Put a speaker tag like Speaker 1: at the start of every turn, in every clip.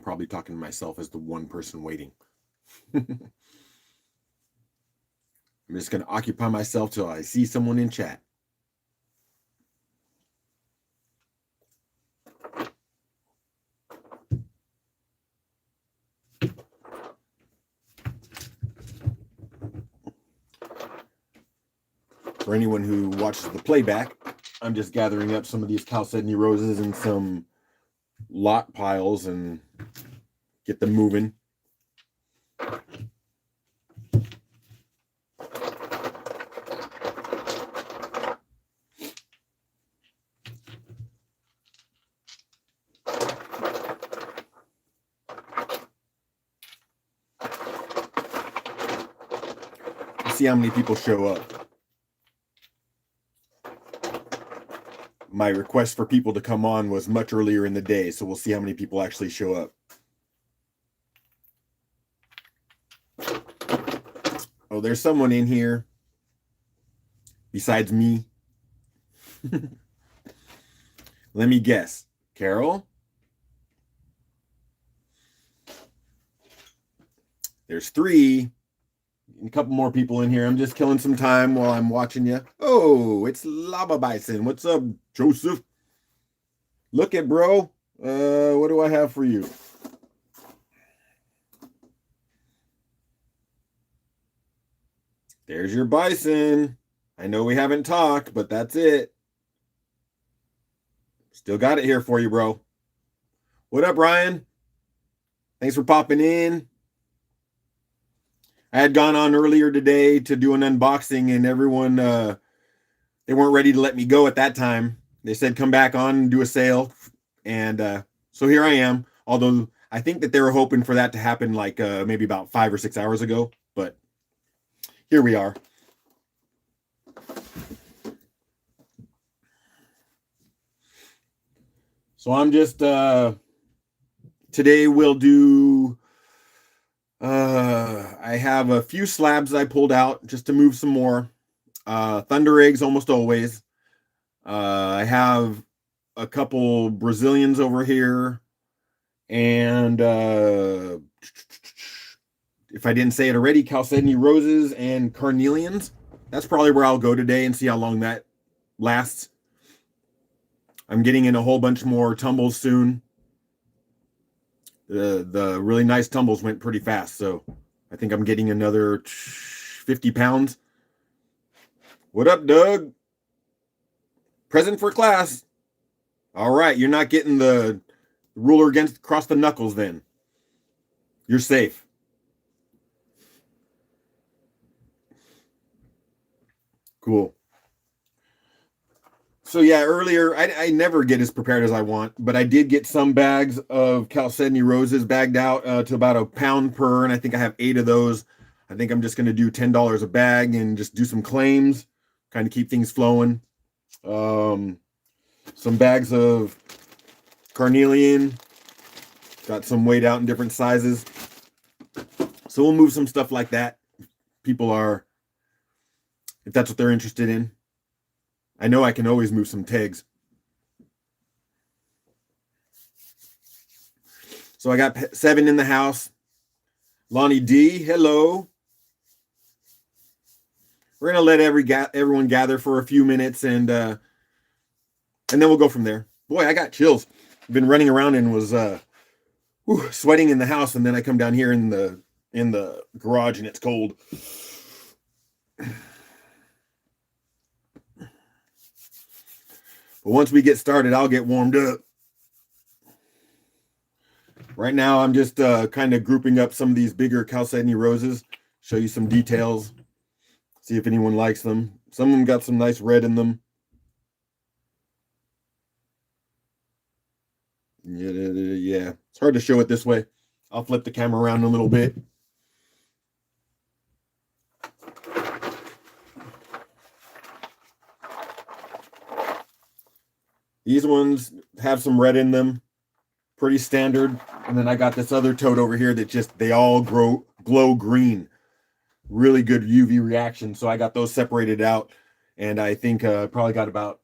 Speaker 1: probably talking to myself as the one person waiting. I'm just going to occupy myself till I see someone in chat. For anyone who watches the playback, I'm just gathering up some of these Chalcedony roses in some lot piles and get them moving. See how many people show up. My request for people to come on was much earlier in the day, so we'll see how many people actually show up. Oh, there's someone in here besides me. Let me guess. Carol? There's 3. A couple more people in here. I'm just killing some time while I'm watching you. Oh, it's Lava Bison. What's up, Joseph? Look at bro. What do I have for you? There's your bison. I know we haven't talked, but that's it. Still got it here for you, bro. What up, Ryan? Thanks for popping in. I had gone on earlier today to do an unboxing, and everyone, they weren't ready to let me go at that time. They said, come back on and do a sale. And so here I am, although I think that they were hoping for that to happen like maybe about 5 or 6 hours ago, but here we are. So I'm just, today we'll do, I have a few slabs I pulled out just to move some more. Thunder eggs almost always. I have a couple Brazilians over here. And if I didn't say it already, Chalcedony roses and carnelians. That's probably where I'll go today and see how long that lasts. I'm getting in a whole bunch more tumbles soon. The really nice tumbles went pretty fast, so I think I'm getting another 50 pounds. What up, Doug? Present for class. All right, you're not getting the ruler across the knuckles then. You're safe. Cool. So yeah, earlier, I never get as prepared as I want, but I did get some bags of Chalcedony roses bagged out to about a pound per, and I think I have 8 of those. I think I'm just going to do $10 a bag and just do some claims, kind of keep things flowing. Some bags of carnelian, got some weighed out in different sizes. So we'll move some stuff like that. People are, if that's what they're interested in. I know I can always move some tags. So I got 7 in the house. Lonnie D, hello. We're gonna let everyone gather for a few minutes, and then we'll go from there. Boy, I got chills. I've been running around and was sweating in the house, and then I come down here in the garage and it's cold. But once we get started, I'll get warmed up. Right now, I'm just kind of grouping up some of these bigger Chalcedony roses, show you some details, see if anyone likes them. Some of them got some nice red in them. Yeah, it's hard to show it this way. I'll flip the camera around a little bit. These ones have some red in them, pretty standard. And then I got this other toad over here that they all glow green. Really good UV reaction. So I got those separated out. And I think probably got about,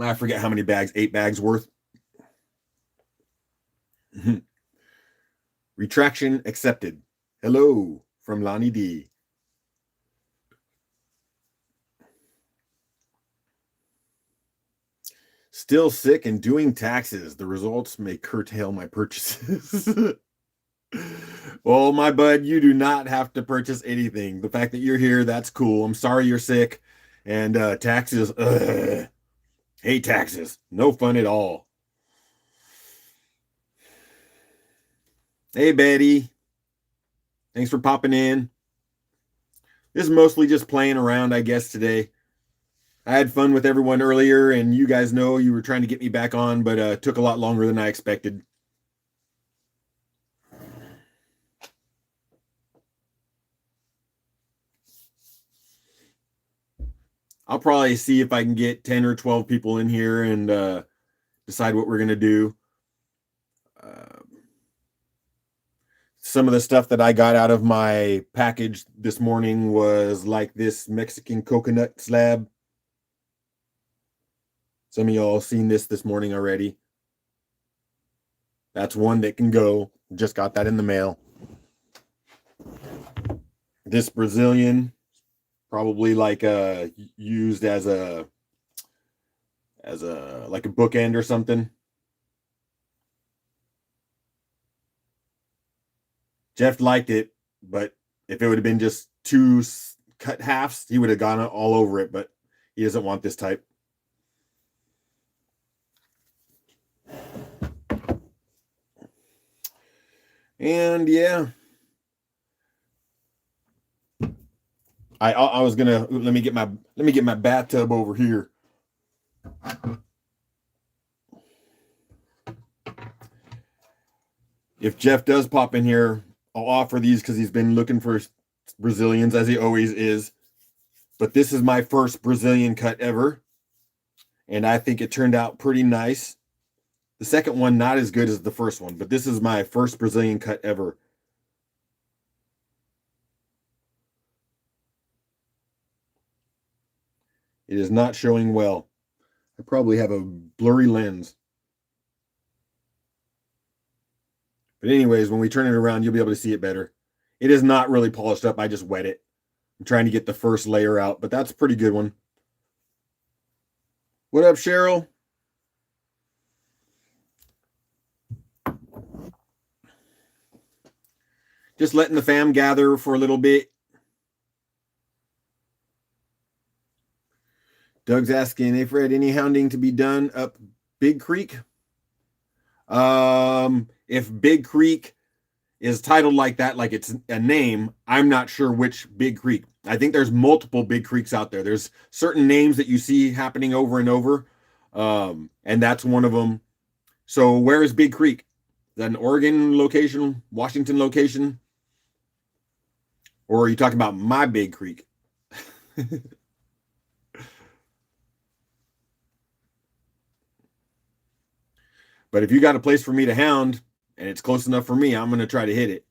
Speaker 1: I forget how many bags, 8 bags worth. Retraction accepted. Hello from Lonnie D. Still sick and doing taxes. The results may curtail my purchases. Well, my bud, you do not have to purchase anything. The fact that you're here, that's cool. I'm sorry you're sick. And taxes, hate taxes. No fun at all. Hey, Betty. Thanks for popping in. This is mostly just playing around, I guess, today. I had fun with everyone earlier, and you guys know you were trying to get me back on, but it took a lot longer than I expected. I'll probably see if I can get 10 or 12 people in here and decide what we're going to do. Some of the stuff that I got out of my package this morning was like this Mexican coconut slab. Some of y'all seen this morning already. That's one that can go. Just got that in the mail. This Brazilian, probably like used as a like a bookend or something. Jeff liked it, but if it would have been just two cut halves, he would have gone all over it, but he doesn't want this type. And yeah, I was gonna let me get my bathtub over here. If Jeff does pop in here, I'll offer these because he's been looking for Brazilians as he always is. But this is my first Brazilian cut ever, and I think it turned out pretty nice. The second one, not as good as the first one, but this is my first Brazilian cut ever. It is not showing well. I probably have a blurry lens. But anyways, when we turn it around, you'll be able to see it better. It is not really polished up. I just wet it. I'm trying to get the first layer out, but that's a pretty good one. What up, Cheryl? Just letting the fam gather for a little bit. Doug's asking, hey Fred, any hounding to be done up Big Creek? If Big Creek is titled like that, like it's a name, I'm not sure which Big Creek. I think there's multiple Big Creeks out there. There's certain names that you see happening over and over, and that's one of them. So where is Big Creek? Is that an Oregon location, Washington location? Or are you talking about my Big Creek? But if you got a place for me to hound and it's close enough for me, I'm going to try to hit it.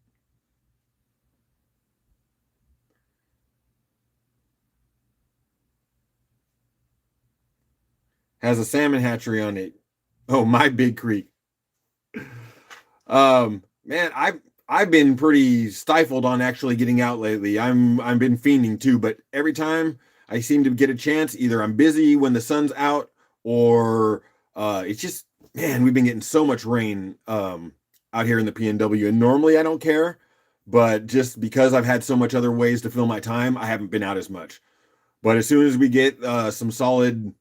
Speaker 1: Has a salmon hatchery on it. Oh, my Big Creek. Man, I've been pretty stifled on actually getting out lately. I've been fiending too, but every time I seem to get a chance, either I'm busy when the sun's out or it's just, man, we've been getting so much rain out here in the PNW, and normally I don't care, but just because I've had so much other ways to fill my time, I haven't been out as much. But as soon as we get some solid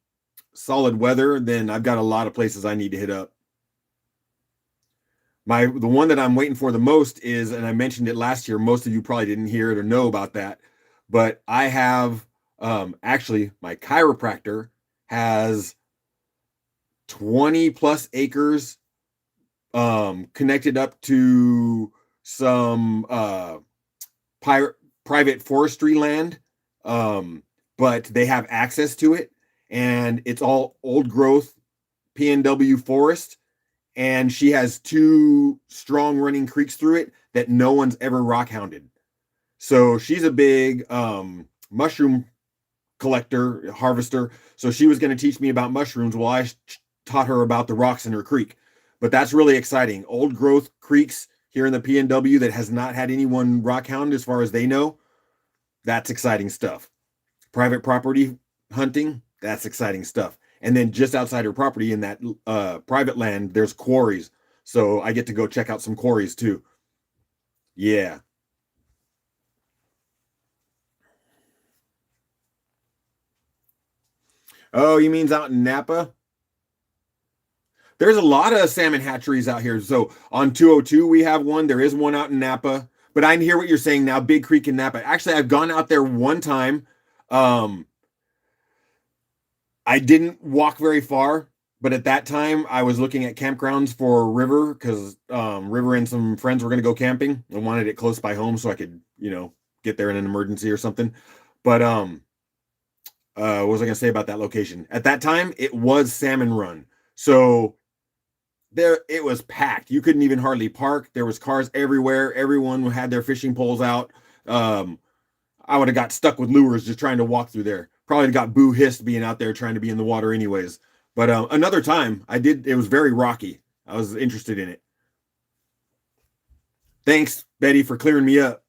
Speaker 1: weather, then I've got a lot of places I need to hit up. The one that I'm waiting for the most is, and I mentioned it last year, most of you probably didn't hear it or know about that, but I have actually my chiropractor has 20 plus acres connected up to some private forestry land, but they have access to it, and it's all old growth PNW forest, and she has 2 strong running creeks through it that no one's ever rock hounded. So she's a big mushroom collector, harvester. So she was going to teach me about mushrooms while I taught her about the rocks in her creek. But that's really exciting. Old growth creeks, here in the PNW that has not had anyone rock hound as far as they know, that's exciting stuff. Private property hunting, that's exciting stuff. And then just outside her property in that private land, there's quarries. So I get to go check out some quarries too. Yeah. Oh, you mean out in Napa? There's a lot of salmon hatcheries out here. So on 202, we have one. There is one out in Napa. But I hear what you're saying now, Big Creek in Napa. Actually, I've gone out there one time. I didn't walk very far, but at that time I was looking at campgrounds for River because River and some friends were going to go camping and wanted it close by home so I could, get there in an emergency or something. But what was I going to say about that location? At that time, it was salmon run. So there it was packed. You couldn't even hardly park. There was cars everywhere. Everyone had their fishing poles out. I would have got stuck with lures just trying to walk through there. Probably got boo hissed being out there trying to be in the water anyways. But another time I did, it was very rocky. I was interested in it. Thanks, Betty, for clearing me up.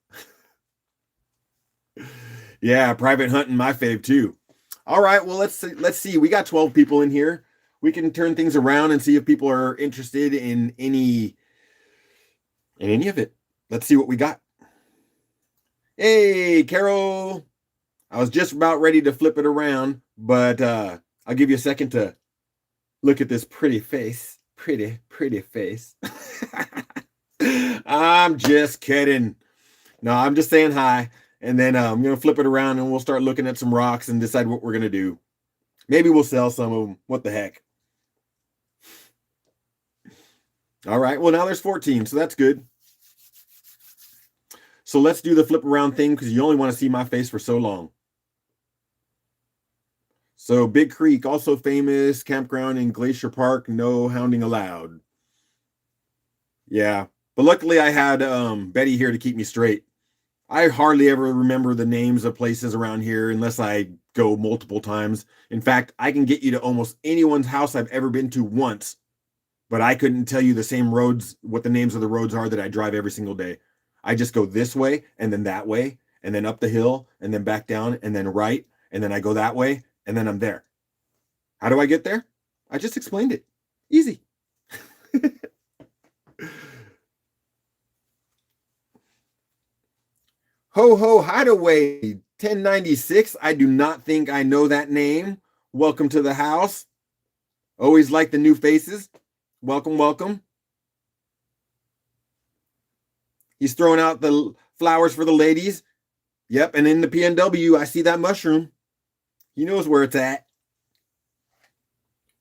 Speaker 1: Yeah, private hunting, my fave too. All right, well, let's see. We got 12 people in here. We can turn things around and see if people are interested in any of it. Let's see what we got. Hey, Carol. I was just about ready to flip it around, but I'll give you a second to look at this pretty face. Pretty face. I'm just kidding. No, I'm just saying hi. And then I'm going to flip it around and we'll start looking at some rocks and decide what we're going to do. Maybe we'll sell some of them. What the heck? All right. Well, now there's 14, so that's good. So let's do the flip around thing because you only want to see my face for so long. So Big Creek, also famous campground in Glacier Park, no hounding allowed. Yeah, but luckily I had Betty here to keep me straight. I hardly ever remember the names of places around here unless I go multiple times. In fact, I can get you to almost anyone's house I've ever been to once, but I couldn't tell you the same roads, what the names of the roads are that I drive every single day. I just go this way and then that way and then up the hill and then back down and then right and then I go that way and then I'm there. How do I get there? I just explained it. Easy. Ho Ho Hideaway 1096. I do not think I know that name. Welcome to the house. Always like the new faces. Welcome, welcome. He's throwing out the flowers for the ladies. Yep, and in the PNW, I see that mushroom. He knows where it's at.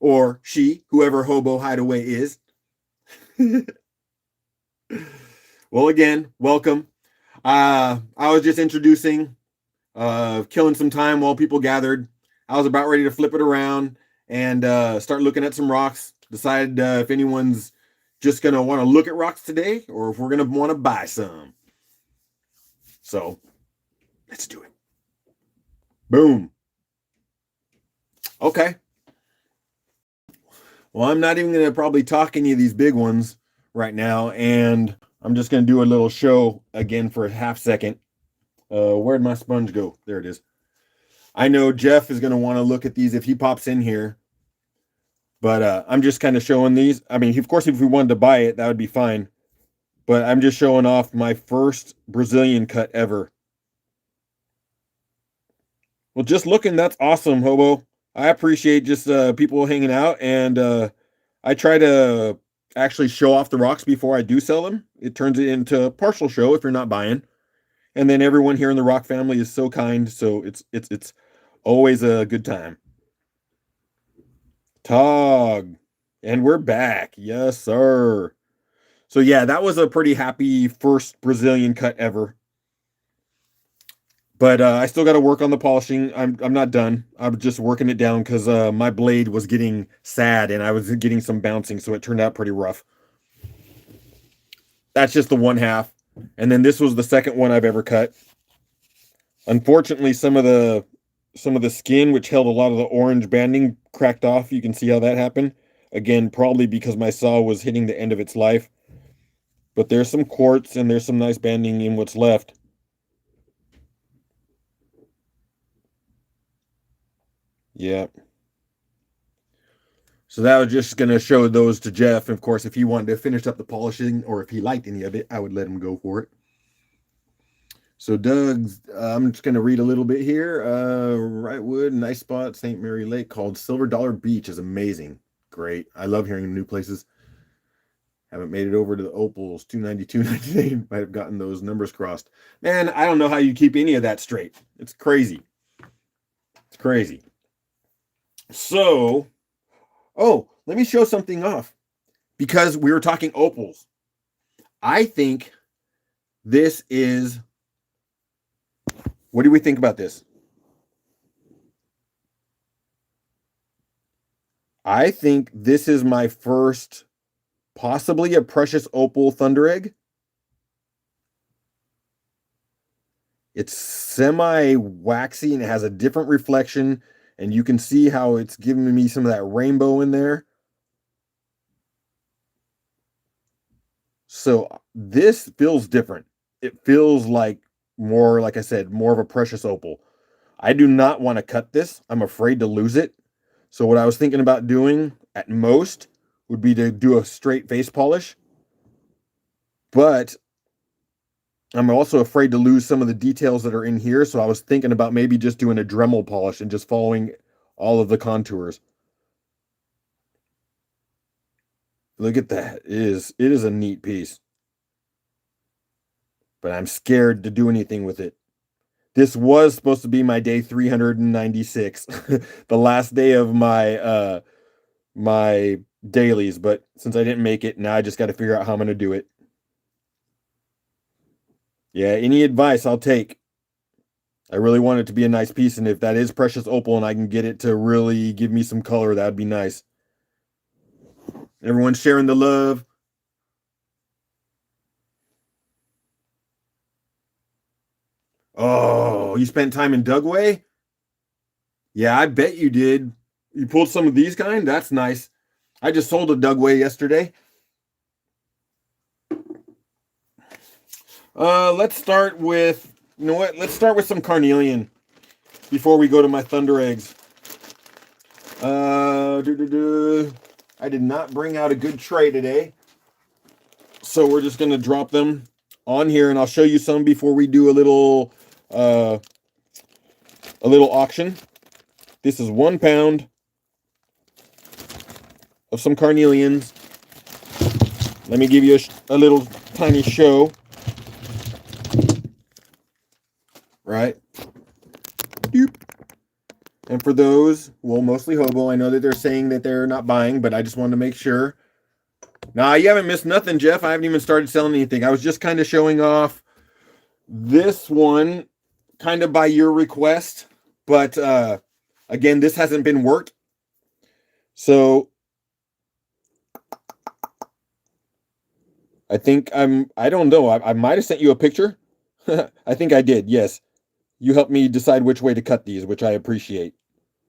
Speaker 1: Or she, whoever Hobo Hideaway is. Well, again, welcome. I was just introducing, killing some time while people gathered. I was about ready to flip it around and start looking at some rocks. Decide if anyone's just going to want to look at rocks today or if we're going to want to buy some. So, let's do it. Boom. Okay. Well, I'm not even going to probably talk any of these big ones right now, and I'm just going to do a little show again for a half second. Where'd my sponge go? There it is. I know Jeff is going to want to look at these if he pops in here, but I'm just kind of showing these. I mean, of course, if we wanted to buy it, that would be fine, but I'm just showing off my first Brazilian cut ever. Well, just looking, that's awesome, Hobo. I appreciate just people hanging out, and I try to actually show off the rocks before I do sell them. It turns it into a partial show if you're not buying. And then everyone here in the Rock family is so kind, so it's always a good time. Tog. And we're back. Yes, sir. So yeah, that was a pretty happy first Brazilian cut ever. But I still got to work on the polishing. I'm not done. I'm just working it down because my blade was getting sad and I was getting some bouncing, so it turned out pretty rough. That's just the one half. And then this was the second one I've ever cut. Unfortunately, some of the skin, which held a lot of the orange banding, cracked off. You can see how that happened. Again, probably because my saw was hitting the end of its life. But there's some quartz and there's some nice banding in what's left. Yeah. So that was just going to show those to Jeff. Of course, if he wanted to finish up the polishing or if he liked any of it, I would let him go for it. So Doug's, I'm just going to read a little bit here. Wrightwood, nice spot, St. Mary Lake, called Silver Dollar Beach, is amazing. Great. I love hearing new places. Haven't made it over to the Opals, 292.98. Might have gotten those numbers crossed. Man, I don't know how you keep any of that straight. It's crazy. It's crazy. So, oh, let me show something off. Because we were talking opals. I think this is... What do we think about this? I think this is my first, possibly a precious opal thunder egg. It's semi-waxy and it has a different reflection. And you can see how it's giving me some of that rainbow in there. So this feels different. It feels like more, like I said, more of a precious opal. I do not want to cut this. I'm afraid to lose it. So what I was thinking about doing at most would be to do a straight face polish. But I'm also afraid to lose some of the details that are in here. So I was thinking about maybe just doing a Dremel polish and just following all of the contours. Look at that. It is a neat piece. But I'm scared to do anything with it. This was supposed to be my day 396, the last day of my my dailies, but since I didn't make it, now I just got to figure out how I'm going to do it. Yeah, any advice I'll take. I really want it to be a nice piece, and if that is precious opal and I can get it to really give me some color, that would be nice. Everyone's sharing the love. Oh, you spent time in Dugway? Yeah, I bet you did. You pulled some of these kind? That's nice. I just sold a Dugway yesterday. Let's start with, you know what? Let's start with some carnelian before we go to my thunder eggs. I did not bring out a good tray today, so we're just gonna drop them on here, and I'll show you some before we do a little auction. This is 1 pound of some carnelians. Let me give you a little tiny show. Right? Doop. And for those, well, mostly hobo, I know that they're saying that they're not buying, but I just wanted to make sure. Nah, you haven't missed nothing, Jeff. I haven't even started selling anything. I was just kind of showing off this one, kind of by your request. But again, this hasn't been worked. So I think I don't know. I might have sent you a picture. I think I did, yes. You helped me decide which way to cut these, which I appreciate.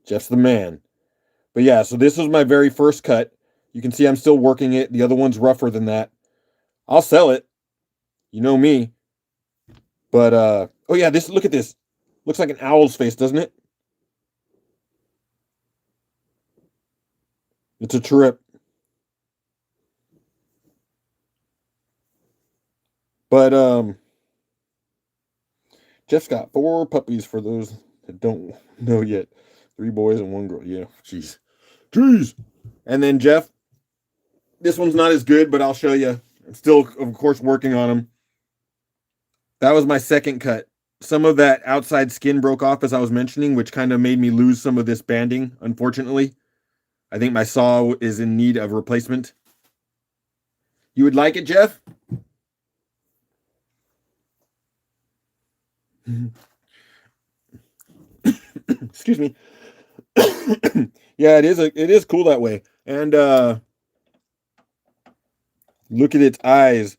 Speaker 1: Jeff's the man. But yeah, so this was my very first cut. You can see I'm still working it. The other one's rougher than that. I'll sell it. You know me. But oh yeah, look at this. Looks like an owl's face, doesn't it? It's a trip. But Jeff's got 4 puppies for those that don't know yet. 3 boys and 1 girl. Yeah, jeez. Jeez. And then Jeff, this one's not as good, but I'll show you. I'm still, of course, working on them. That was my second cut. Some of that outside skin broke off, as I was mentioning, which kind of made me lose some of this banding, unfortunately. I think my saw is in need of replacement. You would like it, Jeff? Excuse me. Yeah, it is cool that way. And look at its eyes.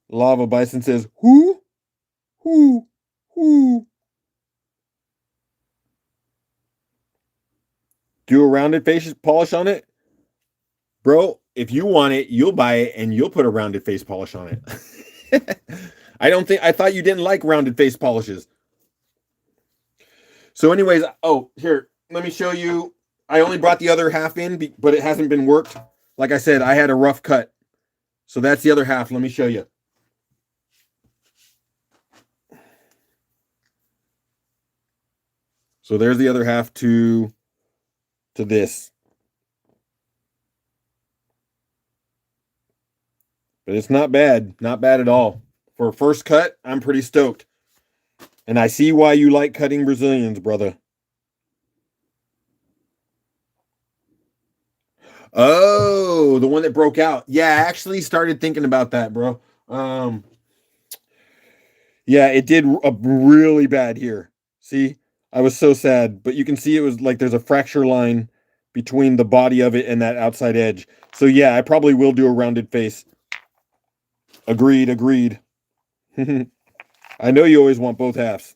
Speaker 1: Lava Bison says, who? Who? Who? Do a rounded face polish on it? Bro, if you want it, you'll buy it and you'll put a rounded face polish on it. I thought you didn't like rounded face polishes. So anyways, oh, here, let me show you. I only brought the other half in, but it hasn't been worked. Like I said, I had a rough cut. So that's the other half. Let me show you. So there's the other half to this. But it's not bad. Not bad at all. For a first cut, I'm pretty stoked. And I see why you like cutting Brazilians, brother. Oh, the one that broke out. Yeah, I actually started thinking about that, bro. Yeah, it did really bad here. See, I was so sad, but you can see it was like there's a fracture line between the body of it and that outside edge. So yeah, I probably will do a rounded face. Agreed. I know you always want both halves.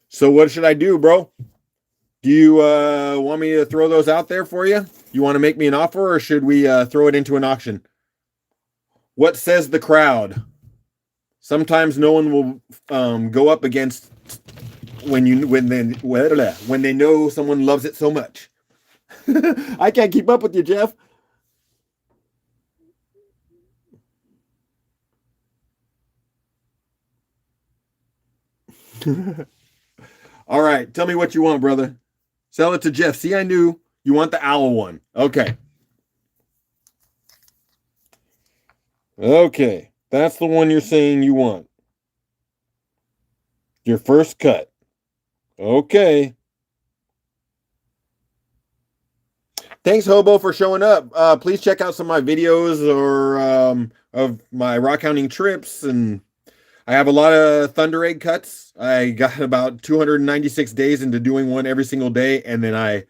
Speaker 1: So what should I do, bro? Do you want me to throw those out there for you? You want to make me an offer, or should we throw it into an auction? What says the crowd? Sometimes no one will go up against when they know someone loves it so much. I can't keep up with you, Jeff. All right, tell me what you want, brother. Sell it to Jeff. See, I knew you want the owl one. Okay. Okay, that's the one you're saying you want. Your first cut. Okay. Thanks, Hobo, for showing up. Please check out some of my videos or of my rock hounding trips. And I have a lot of Thunder Egg cuts. I got about 296 days into doing one every single day, and then I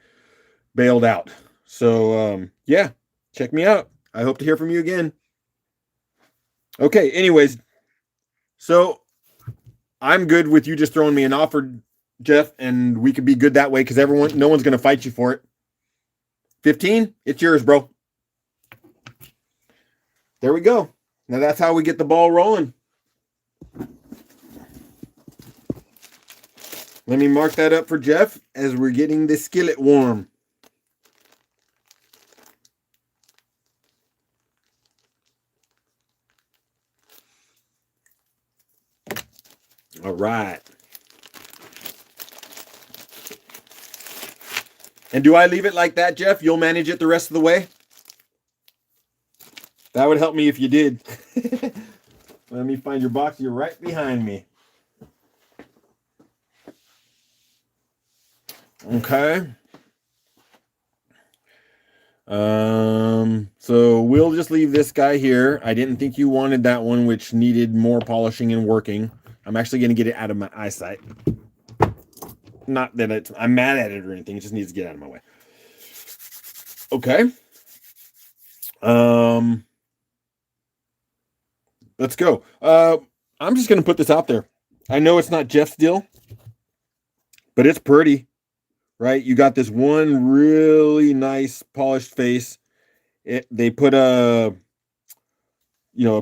Speaker 1: bailed out. So, yeah, check me out. I hope to hear from you again. Okay, anyways, so I'm good with you just throwing me an offer, Jeff, and we could be good that way because no one's going to fight you for it. 15, it's yours, bro. There we go. Now that's how we get the ball rolling. Let me mark that up for Jeff as we're getting the skillet warm. All right. And do I leave it like that, Jeff? You'll manage it the rest of the way? That would help me if you did. Let me find your box. You're right behind me. Okay. So we'll just leave this guy here. I didn't think you wanted that one, which needed more polishing and working. I'm actually going to get it out of my eyesight. Not that I'm mad at it or anything. It just needs to get out of my way. Okay. Let's go. I'm just going to put this out there. I know it's not Jeff's deal, but it's pretty, right? You got this one really nice polished face. They put a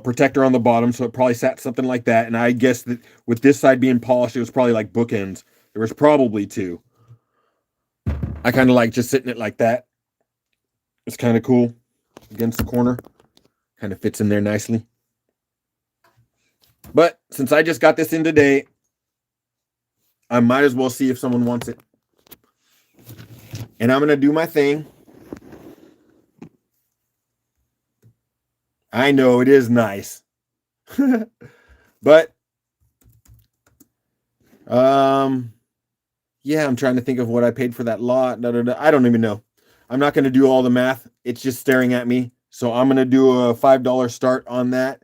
Speaker 1: protector on the bottom, so it probably sat something like that. And I guess that with this side being polished, it was probably like bookends. There was probably two. I kind of like just sitting it like that. It's kind of cool against the corner. Kind of fits in there nicely. But since I just got this in today, I might as well see if someone wants it. And I'm going to do my thing. I know it is nice. But yeah, I'm trying to think of what I paid for that lot. I don't even know. I'm not going to do all the math. It's just staring at me. So I'm going to do a $5 start on that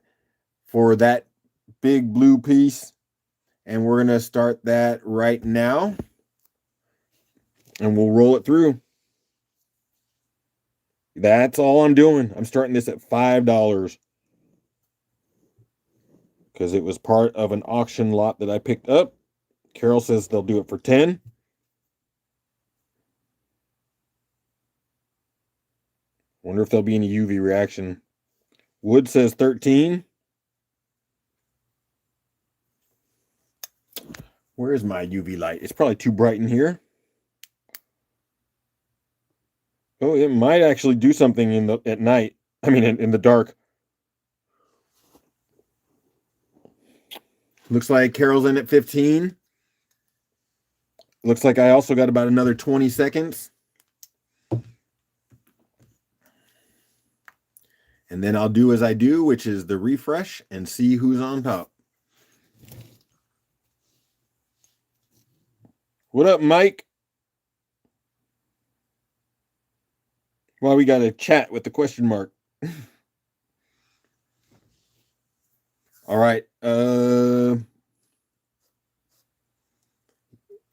Speaker 1: for that big blue piece. And we're going to start that right now. And we'll roll it through. That's all I'm doing. I'm starting this at $5. Because it was part of an auction lot that I picked up. Carol says they'll do it for 10. Wonder if there'll be any UV reaction. Wood says 13. Where's my UV light? It's probably too bright in here. Oh, it might actually do something at night. I mean, in the dark. Looks like Carol's in at 15. Looks like I also got about another 20 seconds. And then I'll do as I do, which is the refresh and see who's on top. What up, Mike? Well, we got a chat with the question mark. All right.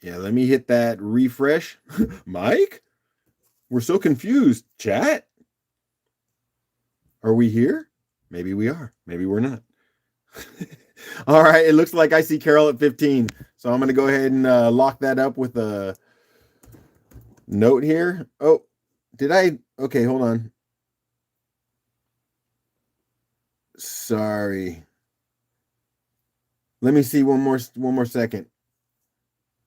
Speaker 1: Yeah, let me hit that refresh. Mike? We're so confused. Chat? Are we here? Maybe we are. Maybe we're not. All right. It looks like I see Carol at 15. So I'm going to go ahead and lock that up with a note here. Oh, did I? Okay, hold on. Sorry. Let me see one more second.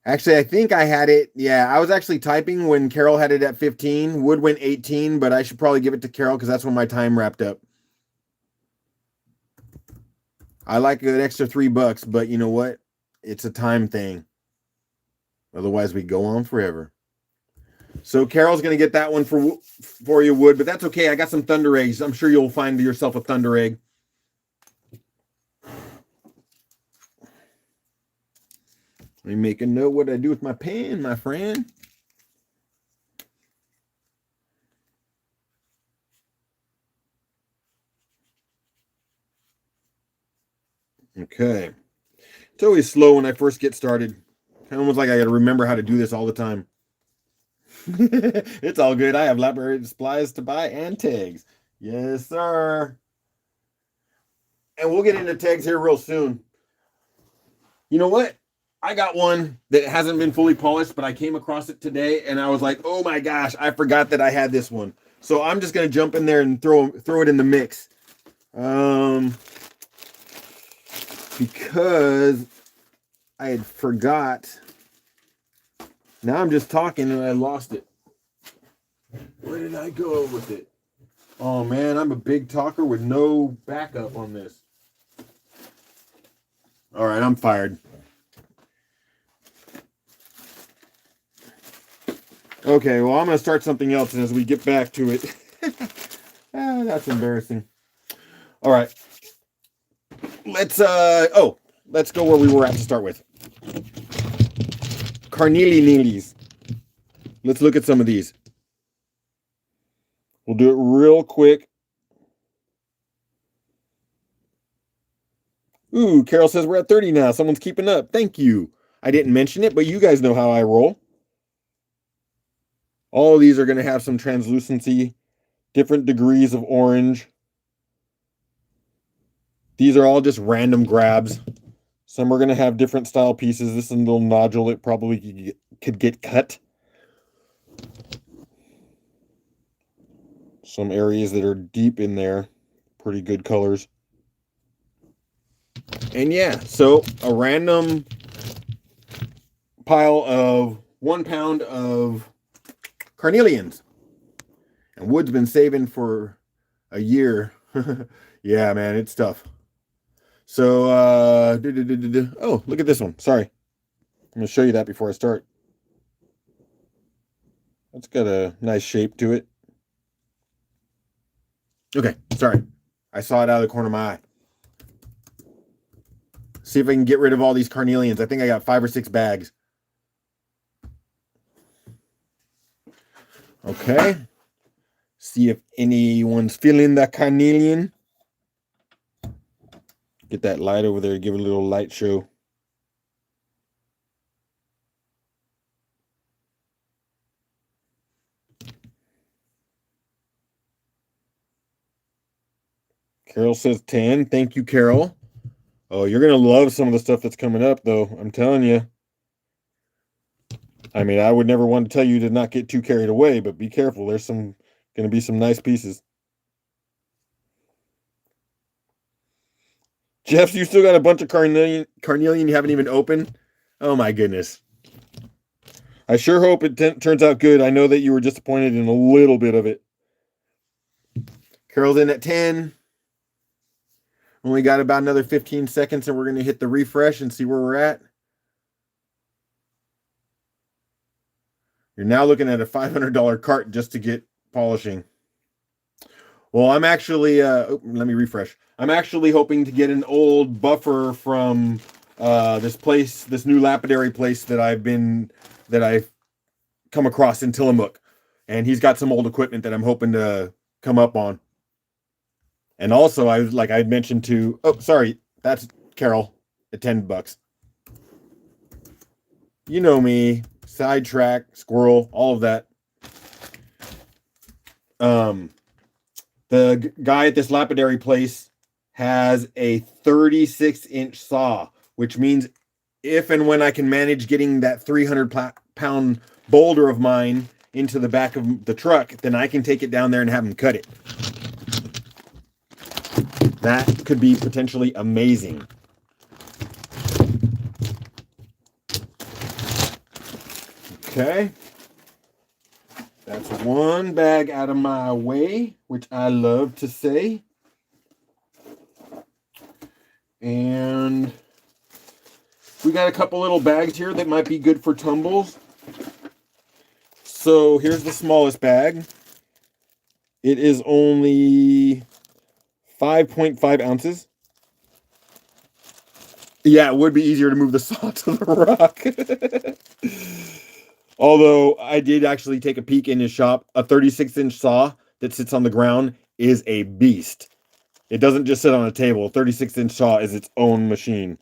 Speaker 1: Actually, I think I had it. Yeah, I was actually typing when Carol had it at 15. Wood went 18, but I should probably give it to Carol because that's when my time wrapped up. I like an extra $3, but you know what? It's a time thing. Otherwise, we go on forever. So Carol's going to get that one for you, Wood, but that's okay. I got some Thunder Eggs. I'm sure you'll find yourself a Thunder Egg. Let me make a note what I do with my pen, my friend. Okay. It's always slow when I first get started. Kind of almost like I got to remember how to do this all the time. It's all good. I have library supplies to buy and tags. Yes, sir. And we'll get into tags here real soon. You know what? I got one that hasn't been fully polished, but I came across it today and I was like, oh my gosh, I forgot that I had this one. So I'm just going to jump in there and throw it in the mix. Because I had forgot. Now I'm just talking and I lost it. Where did I go with it? Oh man, I'm a big talker with no backup on this. All right, I'm fired. Okay, well, I'm going to start something else as we get back to it. That's embarrassing. All right. Let's go where we were at to start with. Carnelian. Let's look at some of these. We'll do it real quick. Ooh, Carol says we're at 30 now. Someone's keeping up. Thank you. I didn't mention it, but you guys know how I roll. All of these are going to have some translucency, different degrees of orange. These are all just random grabs. Some are going to have different style pieces. This is a little nodule. It probably could get cut. Some areas that are deep in there. Pretty good colors. And yeah, so a random pile of 1 pound of carnelians. And Wood's been saving for a year. Yeah, man, it's tough. So, oh, look at this one. Sorry. I'm going to show you that before I start. That's got a nice shape to it. Okay, sorry. I saw it out of the corner of my eye. See if I can get rid of all these carnelians. I think I got 5 or 6 bags. Okay. See if anyone's feeling that carnelian. Get that light over there. Give it a little light show. Carol says 10. Thank you, Carol. Oh, you're going to love some of the stuff that's coming up, though. I'm telling you. I mean, I would never want to tell you to not get too carried away, but be careful. There's some Gonna be some nice pieces. Jeff, you still got a bunch of carnelian you haven't even opened? Oh my goodness. I sure hope it turns out good. I know that you were disappointed in a little bit of it. Carol's in at 10. Only got about another 15 seconds and we're going to hit the refresh and see where we're at. You're now looking at a $500 cart just to get polishing. Well, I'm actually, let me refresh. I'm actually hoping to get an old buffer from this place, this new lapidary place that I've come across in Tillamook. And he's got some old equipment that I'm hoping to come up on. And also, I mentioned to, oh, sorry, that's Carol at $10. You know me, sidetrack, squirrel, all of that. The guy at this lapidary place has a 36-inch saw, which means if and when I can manage getting that 300-pound boulder of mine into the back of the truck, then I can take it down there and have him cut it. That could be potentially amazing. Okay. That's one bag out of my way, which I love to say. And we got a couple little bags here that might be good for tumbles. So here's the smallest bag. It is only 5.5 ounces. Yeah, it would be easier to move the saw to the rock. Although I did actually take a peek in his shop. A 36-inch saw that sits on the ground is a beast. It doesn't just sit on a table. A 36-inch saw is its own machine.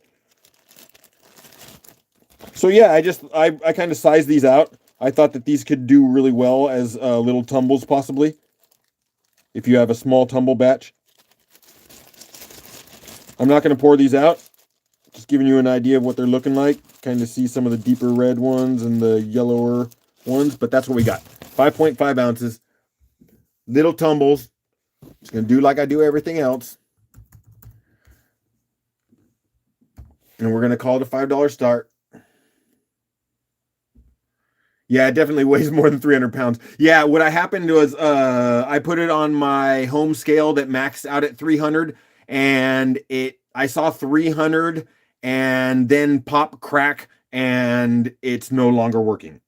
Speaker 1: So yeah, I kind of sized these out. I thought that these could do really well as little tumbles possibly. If you have a small tumble batch. I'm not going to pour these out. Just giving you an idea of what they're looking like. Kind of see some of the deeper red ones and the yellower ones. But that's what we got. 5.5 ounces. Little tumbles. Just going to do like I do everything else. And we're going to call it a $5 start. Yeah, it definitely weighs more than 300 pounds. Yeah, what happened was I put it on my home scale that maxed out at 300. And I saw 300 and then pop crack and it's no longer working.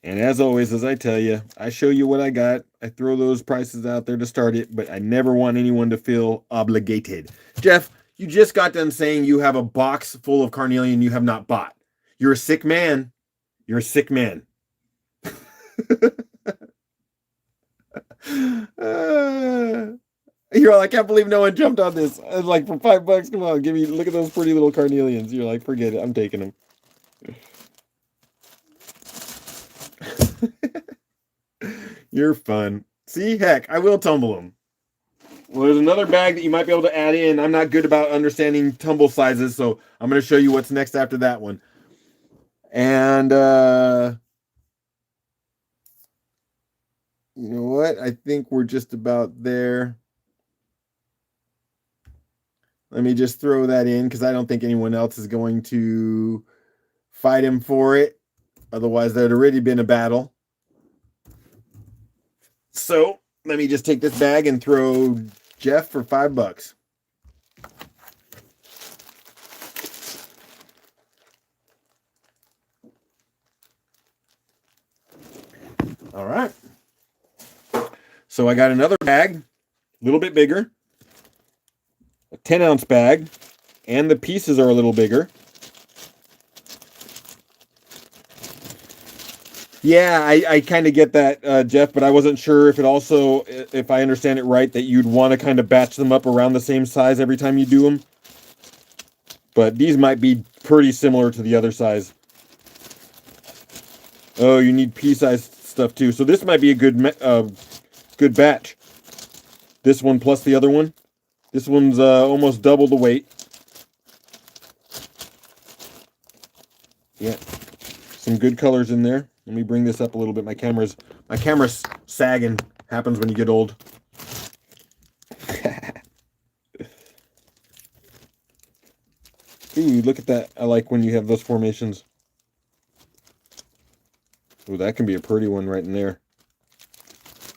Speaker 1: And as always, as I tell you, I show you what I got. I throw those prices out there to start it, but I never want anyone to feel obligated. Jeff, you just got done saying you have a box full of carnelian you have not bought. You're a sick man. You're a sick man. You're all, I can't believe no one jumped on this. I was like, for $5, come on, look at those pretty little carnelians. You're like, forget it, I'm taking them. You're fun. See, heck, I will tumble them. Well, there's another bag that you might be able to add in. I'm not good about understanding tumble sizes, so I'm going to show you what's next after that one. And, you know what? I think we're just about there. Let me just throw that in because I don't think anyone else is going to fight him for it. Otherwise, there'd already been a battle. So let me just take this bag and throw Jeff for $5. All right. So I got another bag, a little bit bigger, a 10-ounce bag, and the pieces are a little bigger. Yeah, I kind of get that, Jeff, but I wasn't sure if if I understand it right, that you'd want to kind of batch them up around the same size every time you do them. But these might be pretty similar to the other size. Oh, you need pea-sized stuff too. So this might be a good batch. This one plus the other one. This one's almost double the weight. Yeah, some good colors in there. Let me bring this up a little bit. My camera's sagging. Happens when you get old. Ooh, look at that. I like when you have those formations. Ooh, that can be a pretty one right in there.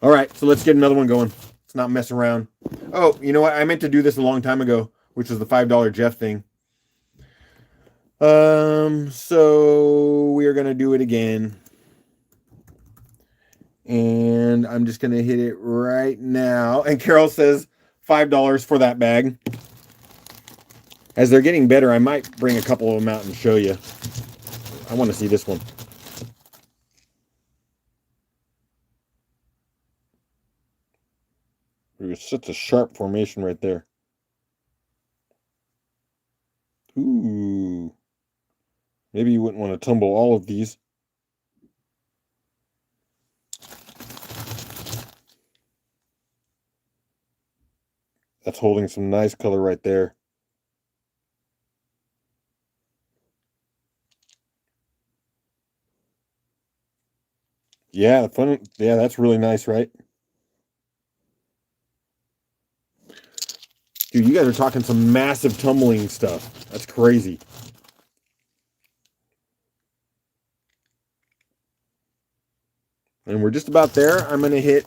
Speaker 1: All right, so let's get another one going. Let's not mess around. Oh, you know what? I meant to do this a long time ago, which was the $5 Jeff thing. So we are going to do it again. And I'm just going to hit it right now. And Carol says $5 for that bag. As they're getting better, I might bring a couple of them out and show you. I want to see this one. There's such a sharp formation right there. Ooh. Maybe you wouldn't want to tumble all of these. That's holding some nice color right there. Yeah, fun. Yeah, that's really nice, right? Dude, you guys are talking some massive tumbling stuff. That's crazy. And we're just about there. I'm going to hit...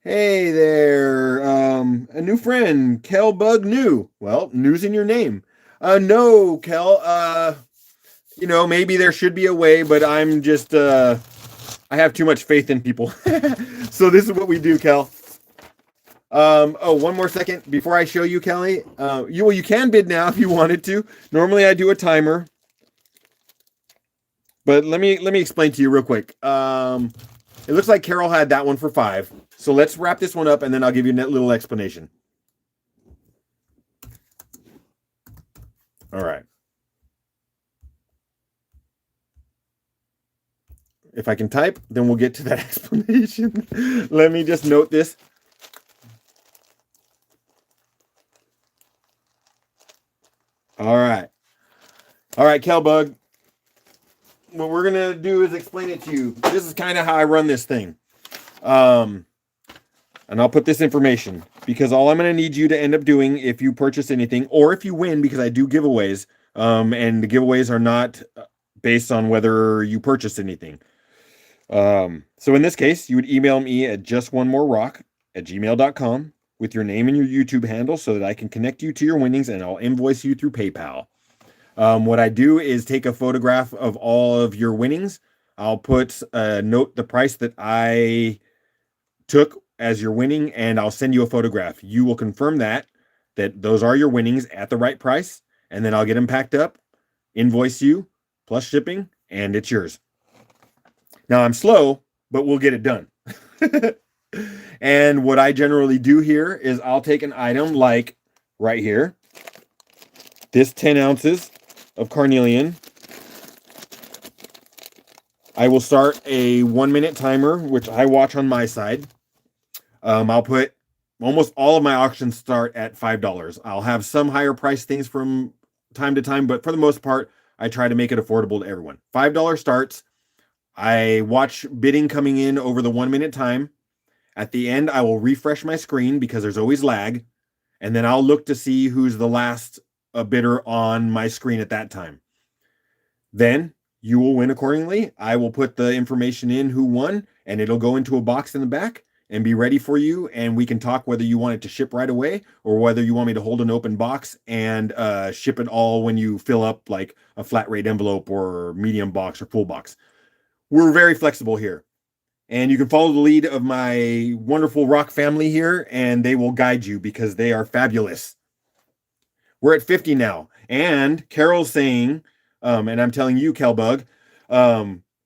Speaker 1: hey there. A new friend, Kel Bug New. Well, news in your name. No, Kel. You know, maybe there should be a way, but I'm just... I have too much faith in people. So this is what we do, Kel. Oh, one more second before I show you, Kelly. You can bid now if you wanted to. Normally I do a timer. But let me explain to you real quick. It looks like Carol had that one for $5. So let's wrap this one up and then I'll give you a little explanation. All right. If I can type, then we'll get to that explanation. Let me just note this. All right. All right, Kelbug. What we're going to do is explain it to you. This is kind of how I run this thing. And I'll put this information because all I'm going to need you to end up doing if you purchase anything or if you win, because I do giveaways, and the giveaways are not based on whether you purchase anything. So in this case, you would email me at justonemorerock@gmail.com with your name and your YouTube handle so that I can connect you to your winnings and I'll invoice you through PayPal. What I do is take a photograph of all of your winnings. I'll put note the price that I took as your winning, and I'll send you a photograph. You will confirm that those are your winnings at the right price, and then I'll get them packed up, invoice you, plus shipping, and it's yours. Now, I'm slow, but we'll get it done. And what I generally do here is I'll take an item like right here, this 10 ounces of carnelian. I will start a 1-minute timer, which I watch on my side. I'll put almost all of my auctions start at $5. I'll have some higher price things from time to time, but for the most part, I try to make it affordable to everyone. $5 starts. I watch bidding coming in over the 1-minute time. At the end, I will refresh my screen because there's always lag. And then I'll look to see who's the last bidder on my screen at that time. Then you will win accordingly. I will put the information in who won, and it'll go into a box in the back and be ready for you. And we can talk whether you want it to ship right away or whether you want me to hold an open box and ship it all when you fill up like a flat rate envelope or medium box or full box. We're very flexible here. And you can follow the lead of my wonderful rock family here, and they will guide you because they are fabulous. We're at 50 now. And Carol's saying, and I'm telling you, Kelbug,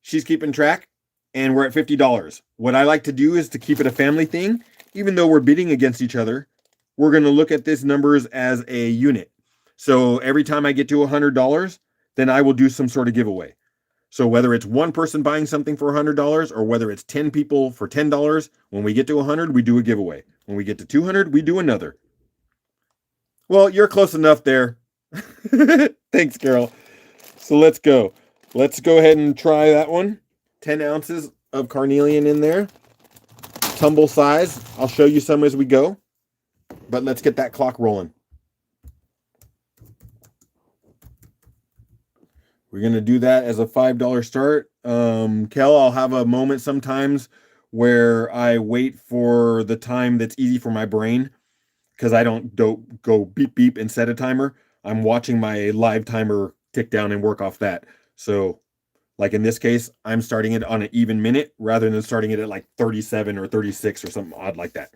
Speaker 1: she's keeping track, and we're at $50. What I like to do is to keep it a family thing. Even though we're bidding against each other, we're going to look at these numbers as a unit. So every time I get to $100, then I will do some sort of giveaway. So whether it's one person buying something for $100 or whether it's 10 people for $10, when we get to 100, we do a giveaway. When we get to 200, we do another. Well, you're close enough there. Thanks, Carol. So let's go. Let's go ahead and try that one. 10 ounces of carnelian in there. Tumble size. I'll show you some as we go. But let's get that clock rolling. We're going to do that as a $5 start. Kel, I'll have a moment sometimes where I wait for the time that's easy for my brain because I don't go beep, beep and set a timer. I'm watching my live timer tick down and work off that. So like in this case, I'm starting it on an even minute rather than starting it at like 37 or 36 or something odd like that.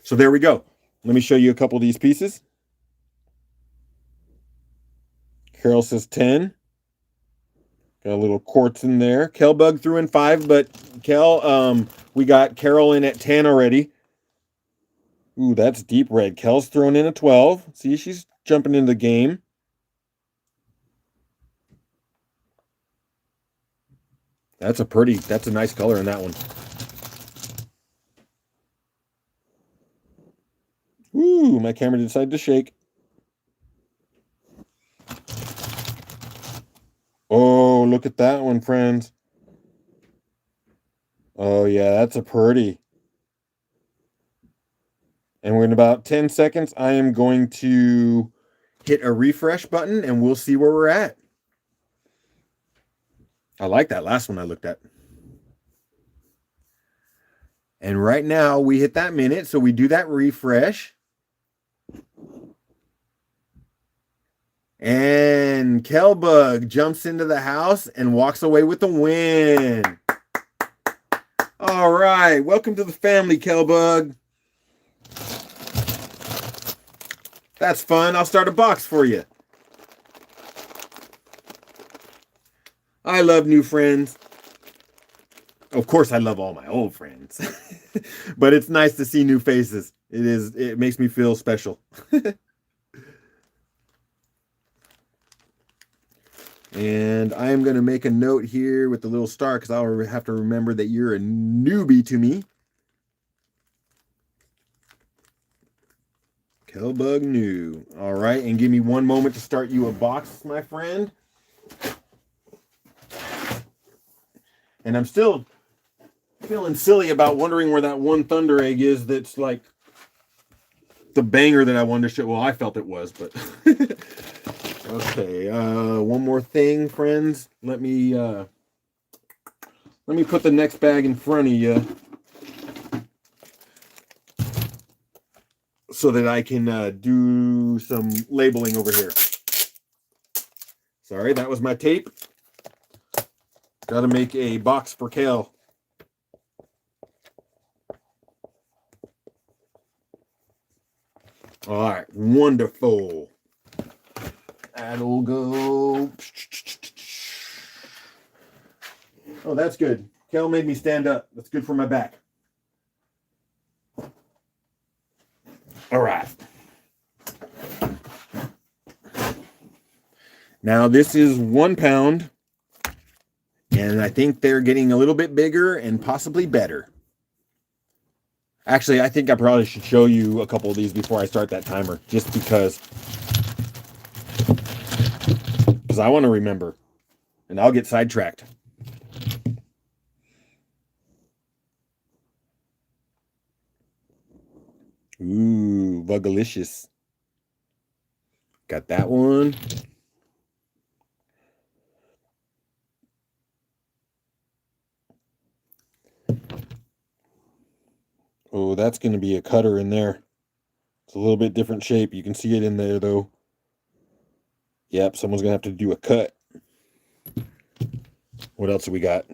Speaker 1: So there we go. Let me show you a couple of these pieces. Carol says 10. Got a little quartz in there. Kel Bug threw in 5, but Kel, we got Carol in at 10 already. Ooh, that's deep red. Kel's thrown in a 12. See, she's jumping into the game. That's a nice color in that one. Ooh, my camera decided to shake. Oh, look at that one, friends. Oh, yeah, that's a pretty. And we're in about 10 seconds. I am going to hit a refresh button and we'll see where we're at. I like that last one I looked at. And right now we hit that minute, so we do that refresh. And Kelbug jumps into the house and walks away with the win. All right, welcome to the family, Kelbug. That's fun. I'll start a box for you. I love new friends. Of course, I love all my old friends. But it's nice to see new faces. It makes me feel special. And I am going to make a note here with the little star because I'll have to remember that you're a newbie to me. Kelbug new. All right, and give me one moment to start you a box, my friend. And I'm still feeling silly about wondering where that one Thunder Egg is that's like the banger that I wanted to show. Well, I felt it was, but... Okay, one more thing, friends. Let me put the next bag in front of you so that I can do some labeling over here. Sorry, that was my tape. Got to make a box for Kale. All right, wonderful. That'll go. Oh, that's good. Kel made me stand up. That's good for my back. All right. Now this is 1 pound. And I think they're getting a little bit bigger and possibly better. Actually, I think I probably should show you a couple of these before I start that timer. Just because I want to remember. And I'll get sidetracked. Ooh, Bugalicious. Got that one. Oh, that's going to be a cutter in there. It's a little bit different shape. You can see it in there, though. Yep, someone's going to have to do a cut. What else do we got?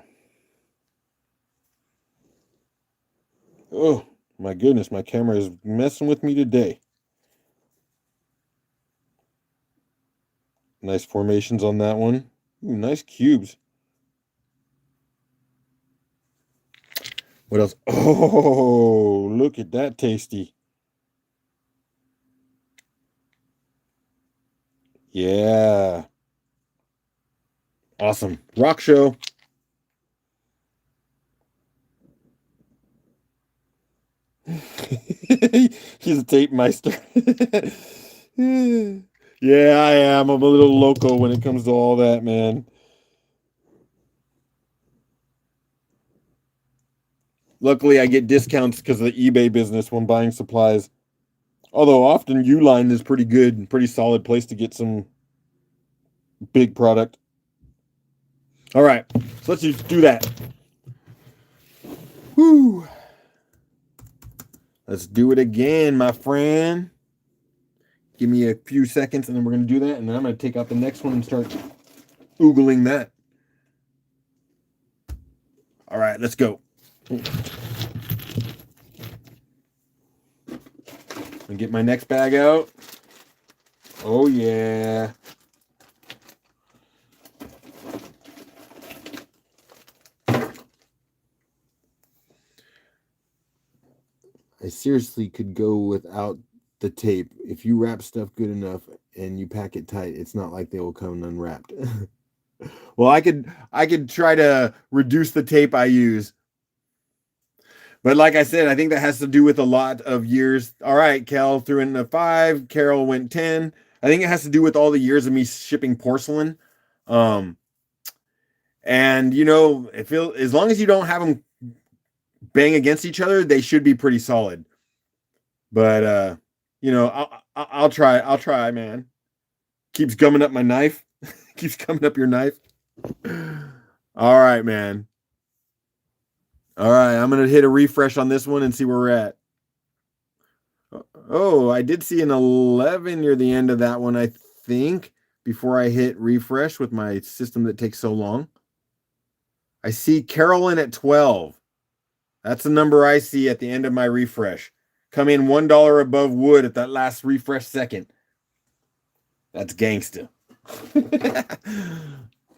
Speaker 1: Oh, my goodness, my camera is messing with me today. Nice formations on that one. Ooh, nice cubes. What else? Oh, look at that tasty. Yeah. Awesome. Rock show. He's a tape meister. Yeah, I am. I'm a little loco when it comes to all that, man. Luckily, I get discounts because of the eBay business when buying supplies. Although often Uline is pretty good, pretty solid place to get some big product. All right, so let's just do that. Woo! Let's do it again, my friend. Give me a few seconds and then we're going to do that. And then I'm going to take out the next one and start oogling that. All right, let's go. And get my next bag out. Oh, yeah. I seriously could go without the tape. If you wrap stuff good enough and you pack it tight, it's not like they will come unwrapped. Well, I could try to reduce the tape I use. But like I said, I think that has to do with a lot of years. All right, Cal threw in a 5, Carol went 10. I think it has to do with all the years of me shipping porcelain. And you know, as long as you don't have them bang against each other, they should be pretty solid. But you know, I'll try, man. Keeps gumming up my knife. Keeps coming up your knife. All right, man. All right, I'm going to hit a refresh on this one and see where we're at. Oh, I did see an 11 near the end of that one, I think, before I hit refresh with my system that takes so long. I see Carolyn at 12. That's the number I see at the end of my refresh. Come in $1 above Wood at that last refresh second. That's gangsta.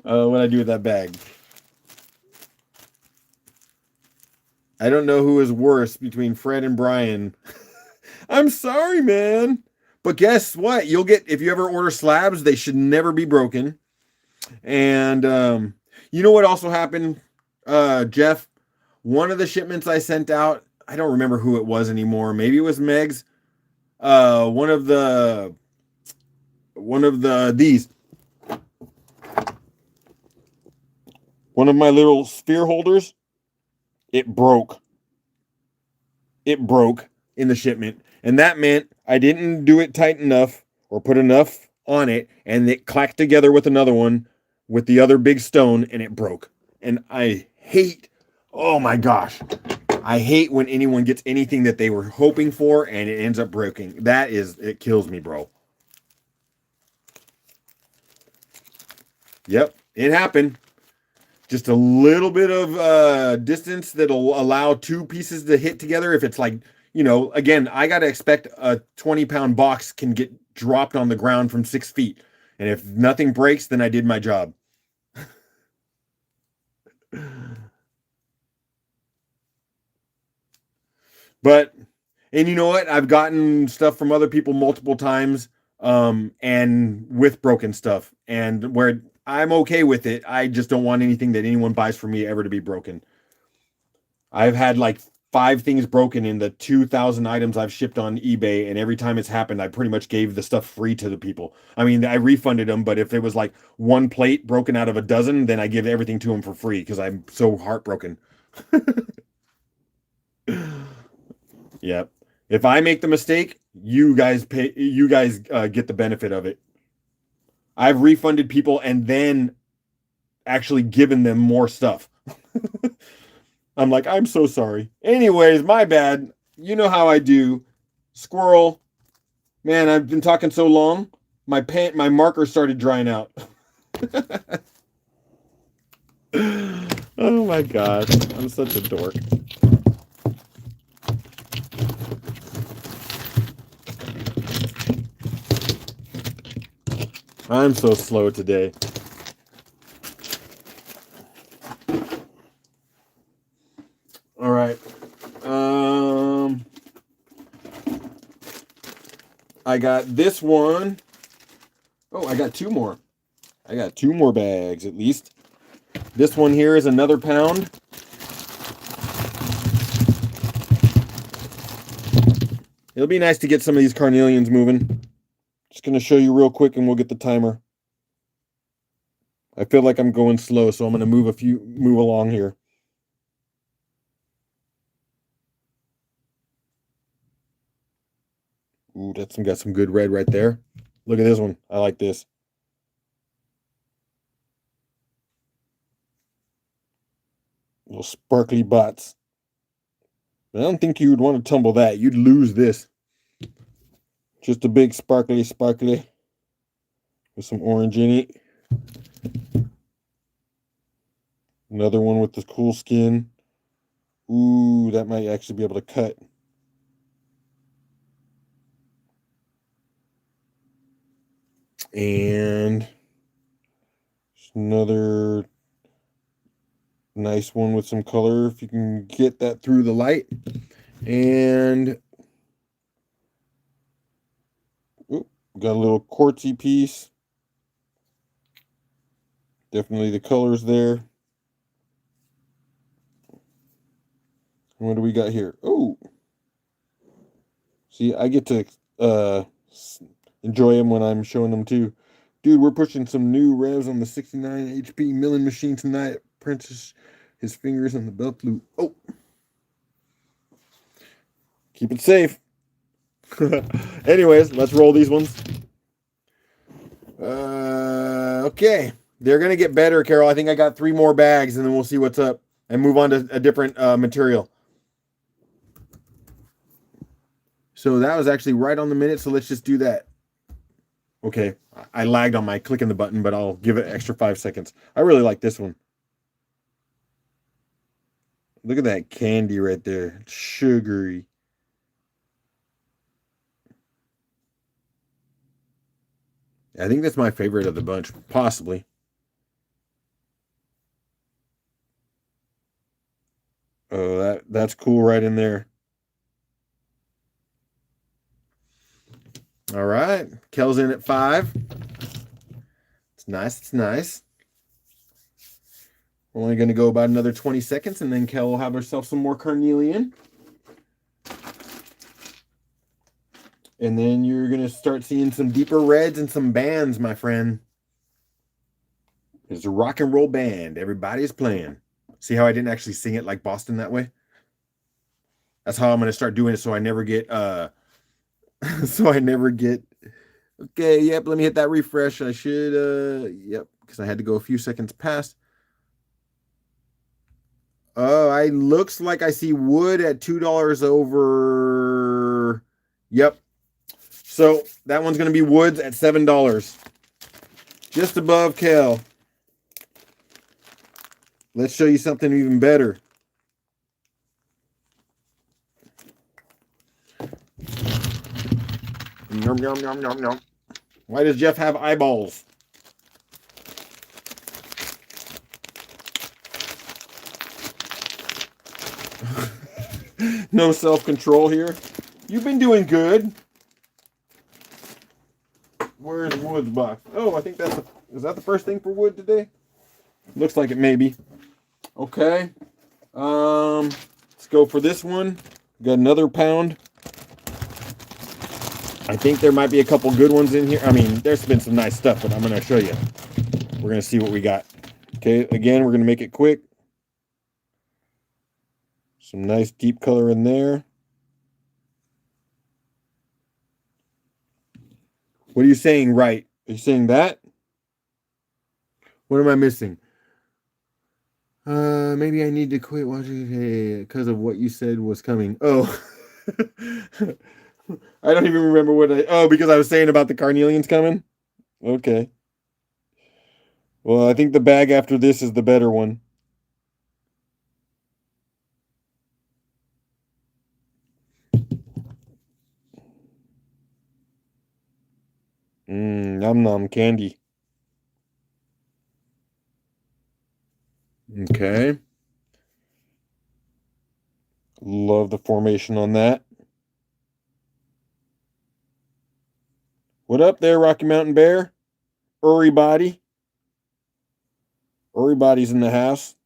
Speaker 1: What I do with that bag? I don't know who is worse between Fred and Brian. I'm sorry, man. But guess what? You'll get, if you ever order slabs, they should never be broken. And you know what also happened, Jeff? One of the shipments I sent out, I don't remember who it was anymore. Maybe it was Meg's. One of my little sphere holders, it broke. It broke in the shipment. And that meant I didn't do it tight enough or put enough on it, and it clacked together with another one with the other big stone, and it broke. And I hate, oh my gosh, I hate when anyone gets anything that they were hoping for and it ends up breaking. It kills me, bro. Yep, it happened. Just a little bit of distance that'll allow two pieces to hit together. If it's like, you know, again, I got to expect a 20-pound box can get dropped on the ground from 6 feet. And if nothing breaks, then I did my job. But, and you know what? I've gotten stuff from other people multiple times, and with broken stuff, and where I'm okay with it. I just don't want anything that anyone buys from me ever to be broken. I've had like 5 things broken in the 2,000 items I've shipped on eBay, and every time it's happened, I pretty much gave the stuff free to the people. I mean, I refunded them, but if it was like one plate broken out of a dozen, then I give everything to them for free because I'm so heartbroken. Yep. If I make the mistake, you guys pay. You guys get the benefit of it. I've refunded people and then actually given them more stuff. I'm like, I'm so sorry. Anyways, my bad. You know how I do. Squirrel. Man, I've been talking so long. My marker started drying out. Oh my gosh. I'm such a dork. I'm so slow today. All right. I got this one. Oh, I got 2 more. I got 2 more bags at least. This one here is another pound. It'll be nice to get some of these carnelians moving. Just going to show you real quick and we'll get the timer. I feel like I'm going slow, so I'm going to move along here. Ooh, that's got some good red right there. Look at this one. I like this. Little sparkly butts. I don't think you would want to tumble that. You'd lose this. Just a big sparkly with some orange in it. Another one with this cool skin. Ooh, that might actually be able to cut. And another nice one with some color, if you can get that through the light. And got a little quartzy piece. Definitely the colors there. What do we got here? Oh, see, I get to enjoy them when I'm showing them too. Dude, we're pushing some new revs on the 69 HP milling machine tonight. Prentice his fingers on the belt loop. Oh, keep it safe. Anyways, let's roll these ones. Okay, they're gonna get better, Carol. I think I got 3 more bags, and then we'll see what's up and move on to a different material. So that was actually right on the minute. So let's just do that. Okay, I lagged on my clicking the button, but I'll give it extra 5 seconds. I really like this one. Look at that candy right there. It's sugary. I think that's my favorite of the bunch, possibly. Oh, that's cool right in there. All right, Kel's in at 5. It's nice. It's nice. We're only going to go about another 20 seconds, and then Kel will have herself some more carnelian. And then you're going to start seeing some deeper reds and some bands, my friend. It's a rock and roll band. Everybody's playing. See how I didn't actually sing it like Boston that way? That's how I'm going to start doing it so I never get okay, yep, let me hit that refresh. I should yep, because I had to go a few seconds past. Oh, I looks like I see wood at $2 over. Yep. So that one's going to be woods at $7. Just above Kel. Let's show you something even better. Nom, nom, nom, nom, nom. Why does Jeff have eyeballs? No self-control here. You've been doing good. Where's Wood's box? Oh, I think is that the first thing for Wood today? Looks like it may be. Okay. Let's go for this one. Got another pound. I think there might be a couple good ones in here. I mean, there's been some nice stuff, but I'm going to show you. We're going to see what we got. Okay, again, we're going to make it quick. Some nice deep color in there. What are you saying, right? Are you saying that? What am I missing? Maybe I need to quit watching because of what you said was coming. Oh. I don't even remember because I was saying about the carnelians coming? Okay. Well, I think the bag after this is the better one. Nom nom candy. Okay. Love the formation on that. What up there, Rocky Mountain Bear? Everybody. Everybody's in the house.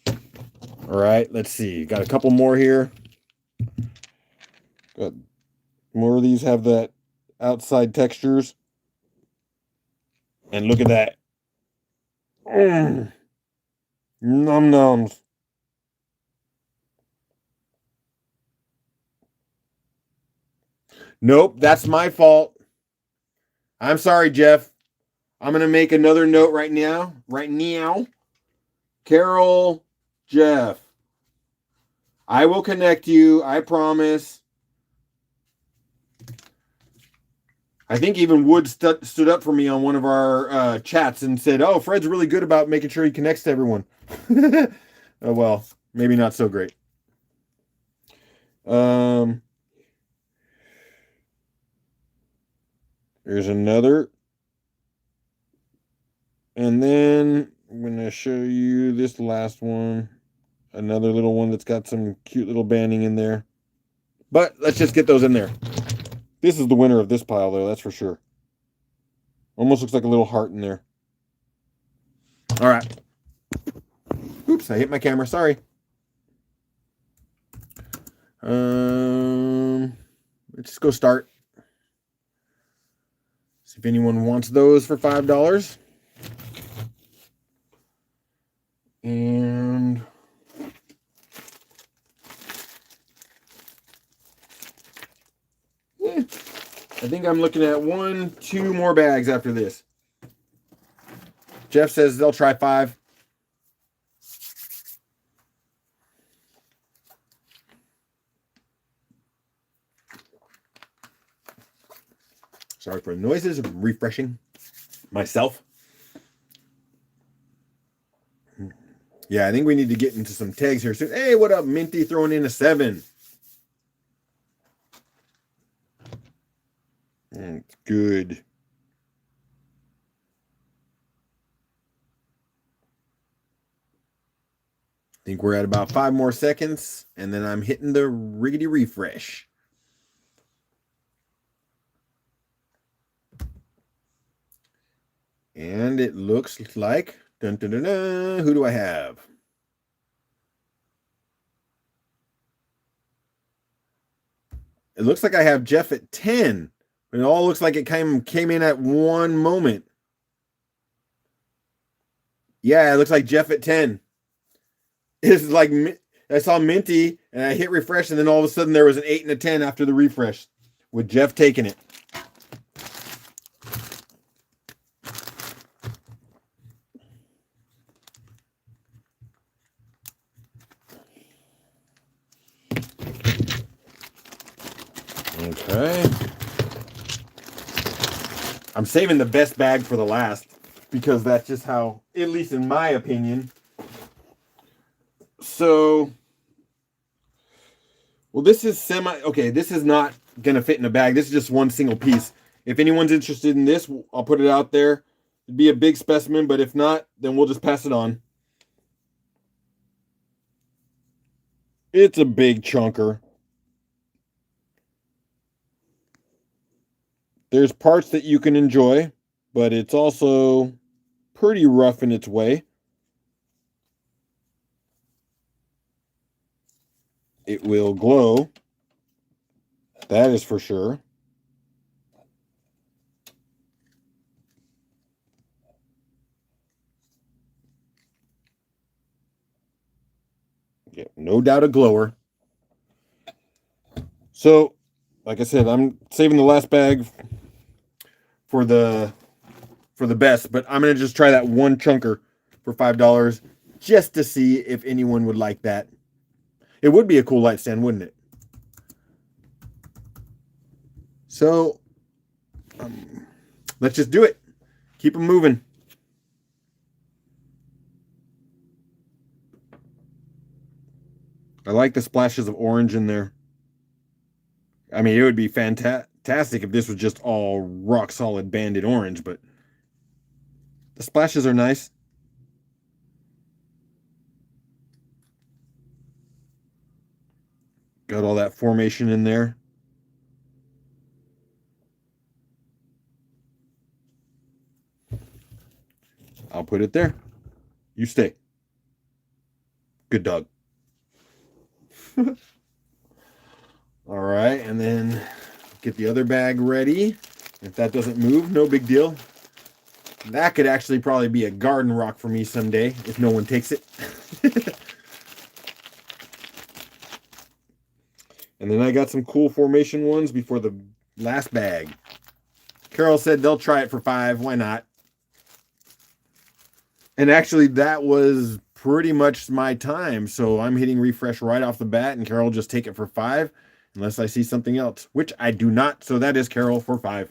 Speaker 1: All right, let's see. Got a couple more here. Got more of these have that outside textures. And look at that. Num nums. Nope, that's my fault. I'm sorry, Jeff. I'm going to make another note right now. Right now. Carol, Jeff. I will connect you. I promise. I think even Wood stood up for me on one of our chats and said, oh, Fred's really good about making sure he connects to everyone. Oh, well, maybe not so great. There's another. And then I'm going to show you this last one. Another little one that's got some cute little banding in there. But let's just get those in there. This is the winner of this pile, though, that's for sure. Almost looks like a little heart in there. All right. Oops, I hit my camera. Sorry. Let's just go start. See if anyone wants those for $5. And I think I'm looking at 2 more bags after this. Jeff says they'll try 5. Sorry for the noises. I'm refreshing myself. Yeah, I think we need to get into some tags here soon. Hey, what up, Minty? Throwing in a 7. It's good. I think we're at about 5 more seconds, and then I'm hitting the riggedy refresh. And it looks like, dun, dun, dun, dun, who do I have? It looks like I have Jeff at 10. It all looks like it came in at one moment. Yeah, it looks like Jeff at 10. It's like I saw Minty and I hit refresh, and then all of a sudden there was an 8 and a 10 after the refresh with Jeff taking it. Okay. I'm saving the best bag for the last because that's just how, at least in my opinion. So, well, this is okay, this is not going to fit in a bag. This is just one single piece. If anyone's interested in this, I'll put it out there. It'd be a big specimen, but if not, then we'll just pass it on. It's a big chunker. There's parts that you can enjoy, but it's also pretty rough in its way. It will glow. That is for sure. Yeah, no doubt a glower. So, like I said, I'm saving the last bag for the best, but I'm going to just try that one chunker for $5 just to see if anyone would like that. It would be a cool light stand, wouldn't it? So, let's just do it. Keep them moving. I like the splashes of orange in there. I mean, it would be fantastic if this was just all rock solid banded orange, but the splashes are nice. Got all that formation in there. I'll put it there. You stay. Good dog. All right, and then get the other bag ready. If that doesn't move, no big deal. That could actually probably be a garden rock for me someday if no one takes it. And then I got some cool formation ones before the last bag. Carol said they'll try it for $5. Why not? And actually, that was pretty much my time. So I'm hitting refresh right off the bat, and Carol just take it for $5, unless I see something else, which I do not. So that is Carol for $5.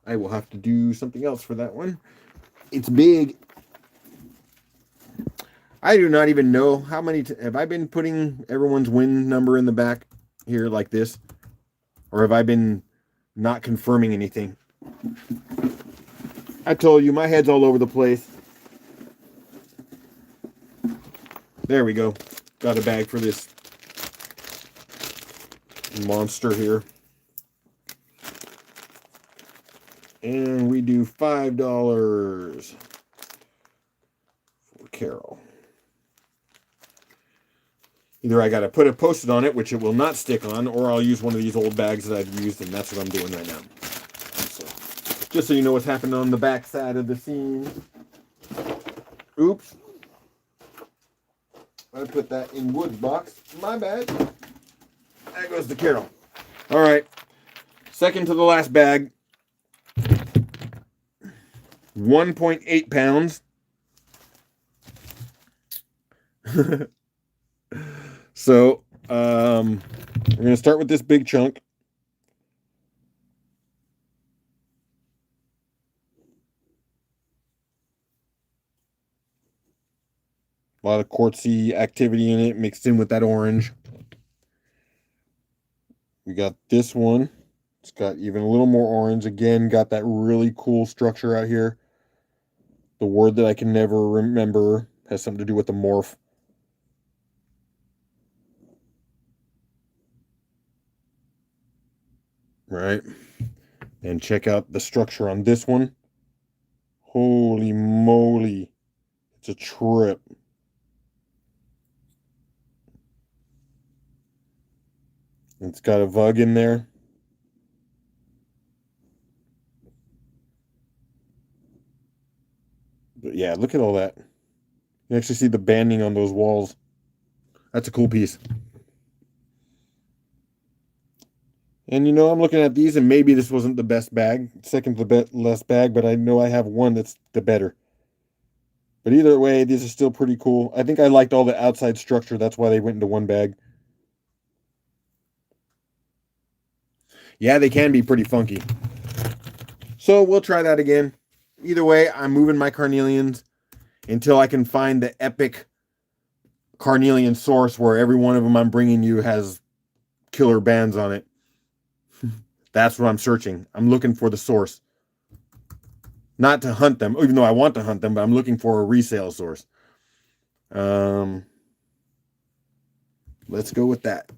Speaker 1: I will have to do something else for that one. It's big. I do not even know how many have I been putting everyone's win number in the back here like this, or have I been not confirming anything? I told you my head's all over the place. There we go. Got a bag for this monster here. And we do $5 for Carol. Either I got to put a Post-it on it, which it will not stick on, or I'll use one of these old bags that I've used, and that's what I'm doing right now. So, just so you know what's happening on the back side of the scene. Oops. I put that in Wood's box. My bad. That goes to Carol. All right. Second to the last bag. 1.8 pounds. So, we're going to start with this big chunk. A lot of quartzy activity in it mixed in with that orange. We got this one. It's got even a little more orange. Again, got that really cool structure out here. The word that I can never remember has something to do with the morph. Right. And check out the structure on this one. Holy moly. It's a trip. It's got a vug in there. But yeah, look at all that. You actually see the banding on those walls. That's a cool piece. And you know, I'm looking at these, and maybe this wasn't the best bag, second to the best bag, but I know I have one that's the better. But either way, these are still pretty cool. I think I liked all the outside structure. That's why they went into one bag. Yeah, they can be pretty funky. So we'll try that again. Either way, I'm moving my carnelians until I can find the epic carnelian source where every one of them I'm bringing you has killer bands on it. That's what I'm searching. I'm looking for the source. Not to hunt them, even though I want to hunt them, but I'm looking for a resale source. Let's go with that.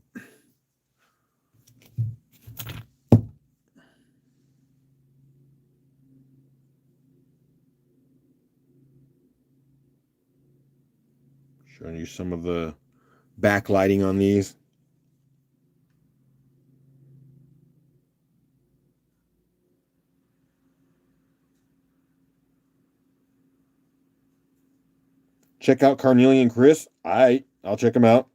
Speaker 1: Showing you some of the backlighting on these. Check out Carnelian Chris. I'll check him out.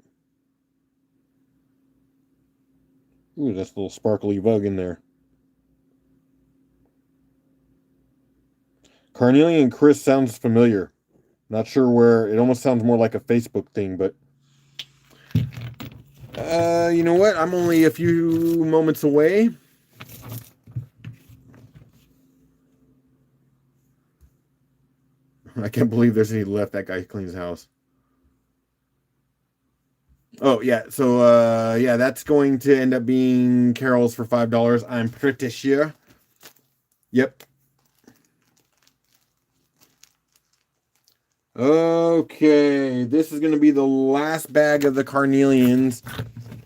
Speaker 1: Ooh, that's a little sparkly bug in there. Carnelian Chris sounds familiar. Not sure where. It almost sounds more like a Facebook thing, but you know what? I'm only a few moments away. I can't believe there's any left. That guy cleans house. Oh, yeah. So, yeah, that's going to end up being Carol's for $5. I'm pretty sure. Yep. Okay. This is going to be the last bag of the carnelians.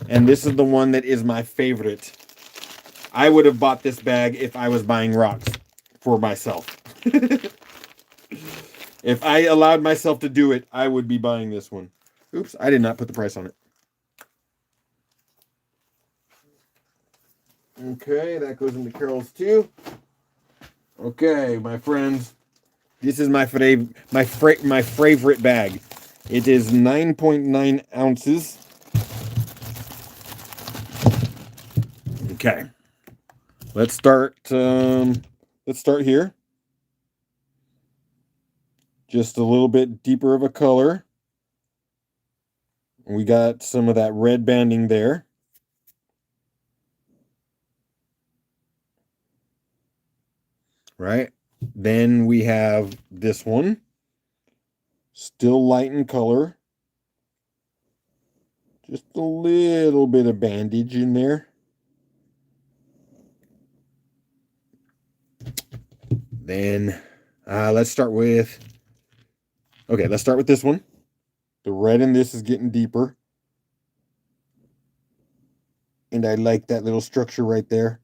Speaker 1: And this is the one that is my favorite. I would have bought this bag if I was buying rocks for myself. If I allowed myself to do it, I would be buying this one. Oops, I did not put the price on it. Okay, that goes into Carol's too. Okay, my friends, this is my favorite bag. It is 9.9 ounces. Okay, let's start. Let's start here. Just a little bit deeper of a color. We got some of that red banding there. Right? Then we have this one. Still light in color. Just a little bit of bandage in there. Then let's start with... Okay, let's start with this one. The red in this is getting deeper. And I like that little structure right there.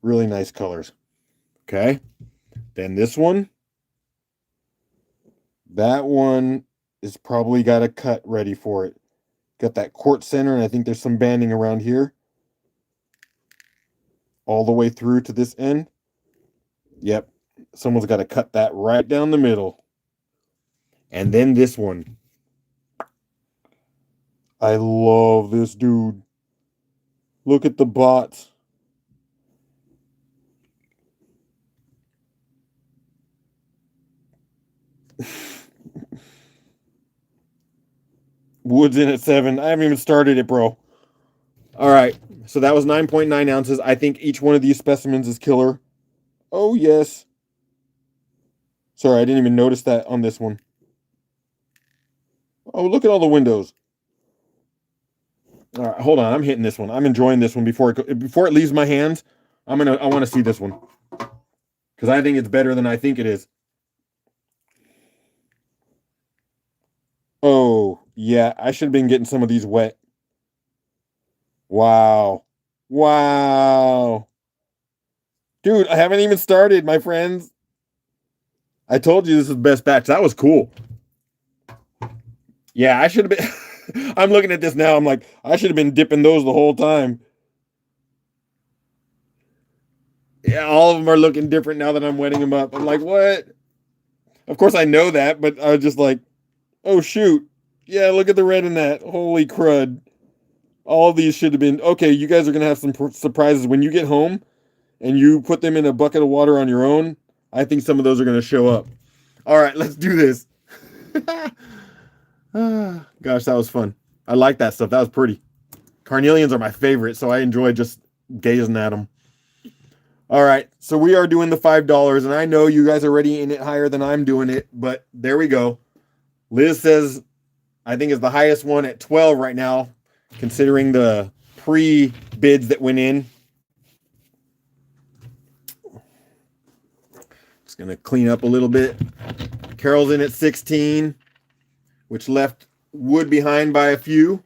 Speaker 1: Really nice colors. Okay. Then this one. That one is probably got a cut ready for it. Got that quartz center, and I think there's some banding around here. All the way through to this end. Yep. Someone's got to cut that right down the middle. And then this one. I love this dude. Look at the bots. Wood's in at 7. I haven't even started it, bro. All right. So that was 9.9 ounces. I think each one of these specimens is killer. Oh, yes. Sorry, I didn't even notice that on this one. Oh, look at all the windows. All right, hold on. I'm hitting this one. I'm enjoying this one before it leaves my hands. I want to see this one because I think it's better than I think it is. Oh, yeah. I should have been getting some of these wet. Wow. Wow. Dude, I haven't even started, my friends. I told you this is the best batch. That was cool. Yeah, I should have been... I'm looking at this now. I'm like, I should have been dipping those the whole time. Yeah, all of them are looking different now that I'm wetting them up. I'm like, what? Of course I know that, but I was just like, oh, shoot. Yeah, look at the red in that. Holy crud. All of these should have been... Okay, you guys are going to have some surprises. When you get home and you put them in a bucket of water on your own, I think some of those are going to show up. All right, let's do this. Gosh, that was fun. I like that stuff. That was pretty. Carnelians are my favorite, so I enjoy just gazing at them. All right, so we are doing the $5, and I know you guys are already in it higher than I'm doing it, but there we go. Liz says, I think is the highest one at 12 right now, considering the pre-bids that went in. Just going to clean up a little bit. Carol's in at 16, which left Wood behind by a few.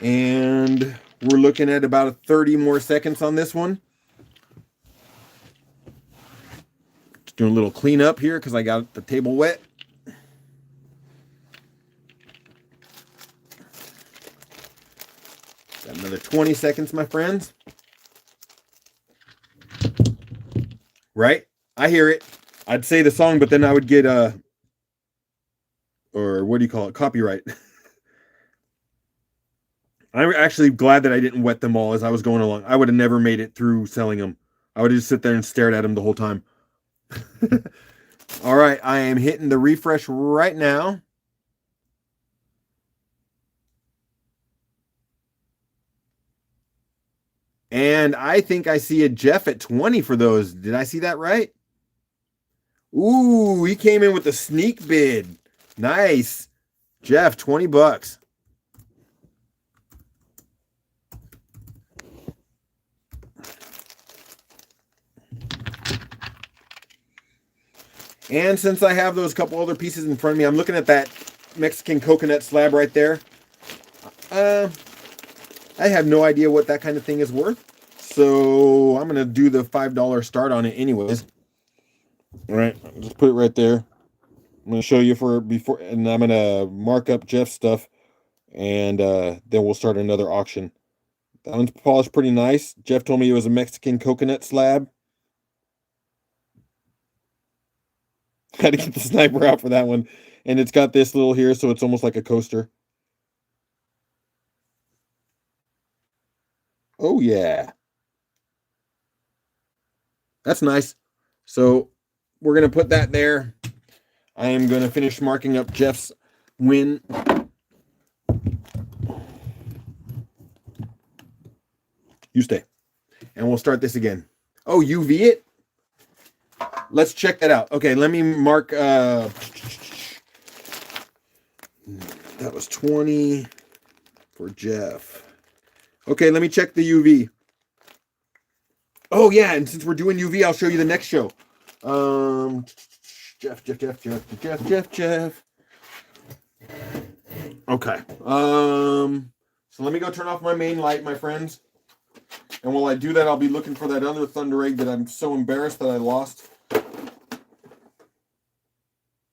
Speaker 1: And we're looking at about 30 more seconds on this one. Just doing a little cleanup here because I got the table wet. Got another 20 seconds, my friends. Right? I hear it. I'd say the song, but then I would get or what do you call it? Copyright. I'm actually glad that I didn't wet them all as I was going along. I would have never made it through selling them. I would just sit there and stared at them the whole time. All right, I am hitting the refresh right now. And I think I see a Jeff at 20 for those. Did I see that right? Ooh, he came in with a sneak bid. Nice. Jeff, 20 bucks. And since I have those couple other pieces in front of me, I'm looking at that Mexican coconut slab right there. I have no idea what that kind of thing is worth. So I'm going to do the $5 start on it anyways. All right, just put it right there. I'm going to show you for before, and I'm going to mark up Jeff's stuff, and then we'll start another auction. That one's polished pretty nice. Jeff told me it was a Mexican coconut slab. Had to get the sniper out for that one. And it's got this little here, so it's almost like a coaster. Oh, yeah. That's nice. So we're going to put that there. I am going to finish marking up Jeff's win. You stay. And we'll start this again. Oh, UV it? Let's check that out. Okay, let me mark. That was 20 for Jeff. Okay, let me check the UV. Oh, yeah, and since we're doing UV, I'll show you the next show. Jeff. Okay. So let me go turn off my main light, my friends. And while I do that, I'll be looking for that other Thunder Egg that I'm so embarrassed that I lost.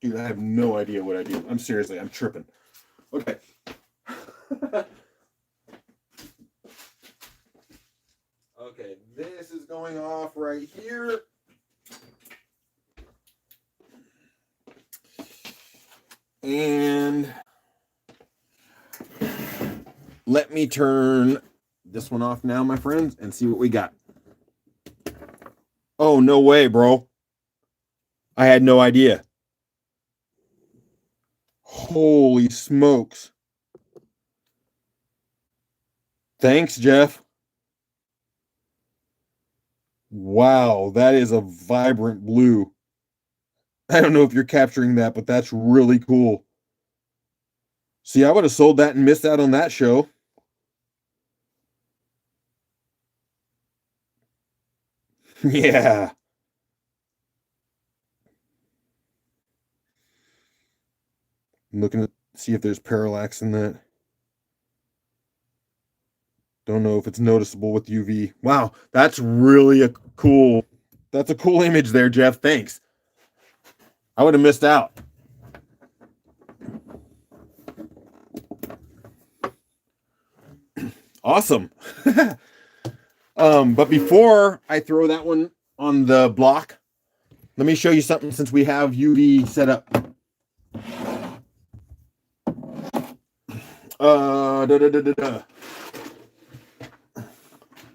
Speaker 1: Dude, I have no idea what I do. I'm tripping. Okay. Okay, this is going off right here. And let me turn this one off now, my friends, and see what we got. Oh, no way, bro. I had no idea. Holy smokes. Thanks, Jeff. Wow, that is a vibrant blue. I don't know if you're capturing that, but that's really cool. See, I would have sold that and missed out on that show. Yeah. I'm looking to see if there's parallax in that. Don't know if it's noticeable with UV. Wow, that's really a cool image there, Jeff. Thanks. I would have missed out. Awesome. But before I throw that one on the block, let me show you something since we have UV set up.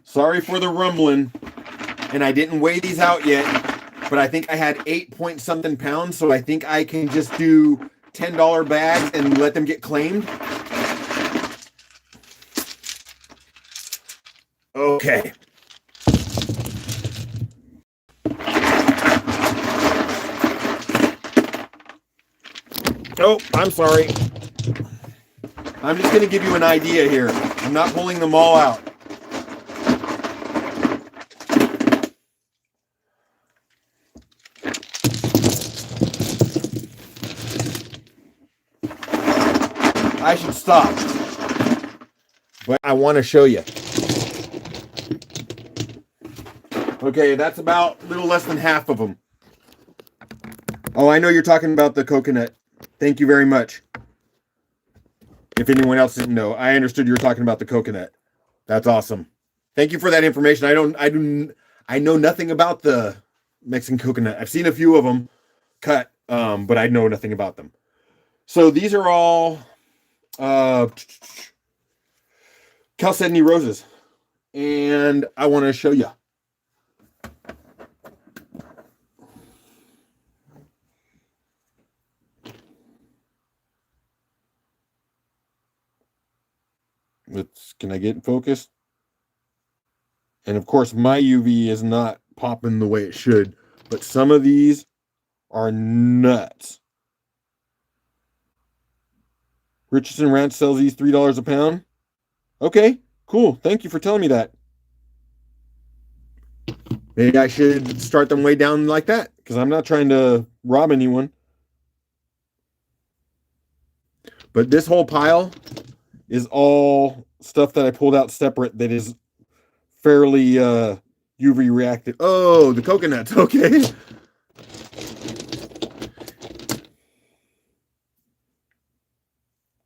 Speaker 1: Sorry for the rumbling, and I didn't weigh these out yet, but I think I had 8-point-something pounds, so I think I can just do $10 bags and let them get claimed. Okay. Oh, I'm sorry. I'm just going to give you an idea here. I'm not pulling them all out. I should stop, but I want to show you. Okay, that's about a little less than half of them. Oh, I know you're talking about the coconut. Thank you very much. If anyone else didn't know, I understood you were talking about the coconut. That's awesome. Thank you for that information. I know nothing about the Mexican coconut. I've seen a few of them cut, but I know nothing about them. So these are all Chalcedony roses, and I want to show you. Can I get in focus? And of course, my UV is not popping the way it should, but some of these are nuts. Richardson Ranch sells these $3 a pound. Okay, cool. Thank you for telling me that. Maybe I should start them way down like that, because I'm not trying to rob anyone. But this whole pile is all stuff that I pulled out separate that is fairly UV reactive. Oh, the coconuts. Okay.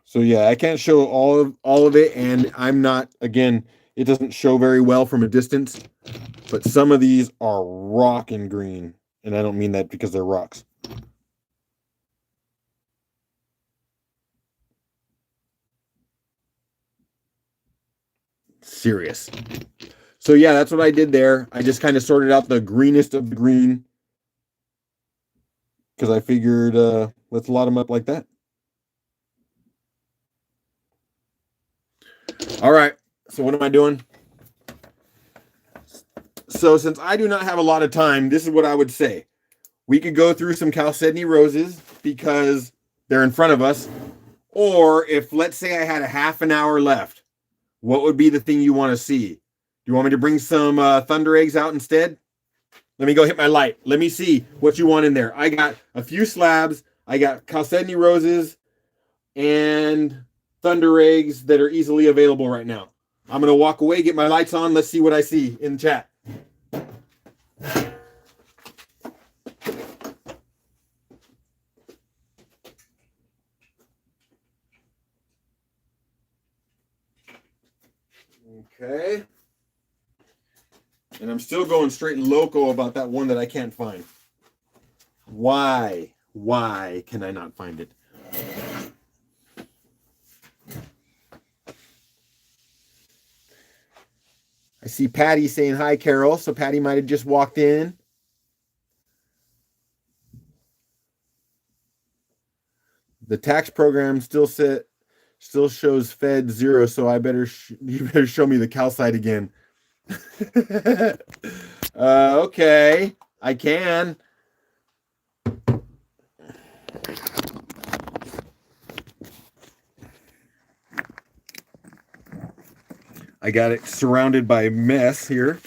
Speaker 1: So yeah, I can't show all of it, and I'm not, again, it doesn't show very well from a distance, but some of these are rockin' green, and I don't mean that because they're rocks. Serious. So yeah, that's what I did there. I just kind of sorted out the greenest of the green because I figured let's lot them up like that. All right. So what am I doing? So since I do not have a lot of time, this is what I would say. We could go through some Chalcedony roses because they're in front of us. Or if, let's say, I had a half an hour left, what would be the thing you want to see? Do you want me to bring some thunder eggs out instead? Let me go hit my light. Let me see what you want in there. I got a few slabs. I got Chalcedony roses and thunder eggs that are easily available right now. I'm going to walk away, get my lights on. Let's see what I see in chat. Okay. And I'm still going straight loco about that one that I can't find. Why? Why can I not find it? I see Patty saying hi, Carol. So Patty might have just walked in. The tax program still shows Fed 0, so I better you better show me the calcite again. Okay, I can. I got it surrounded by mess here.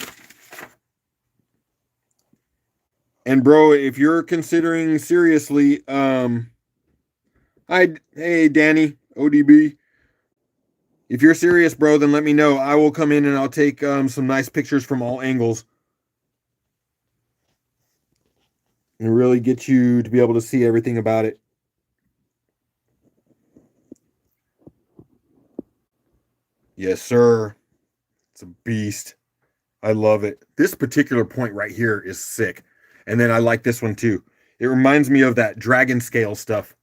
Speaker 1: And bro, if you're considering seriously, hey Danny, ODB. If you're serious, bro, then let me know. I will come in and I'll take some nice pictures from all angles. And really get you to be able to see everything about it. Yes, sir. It's a beast. I love it. This particular point right here is sick. And then I like this one too. It reminds me of that dragon scale stuff.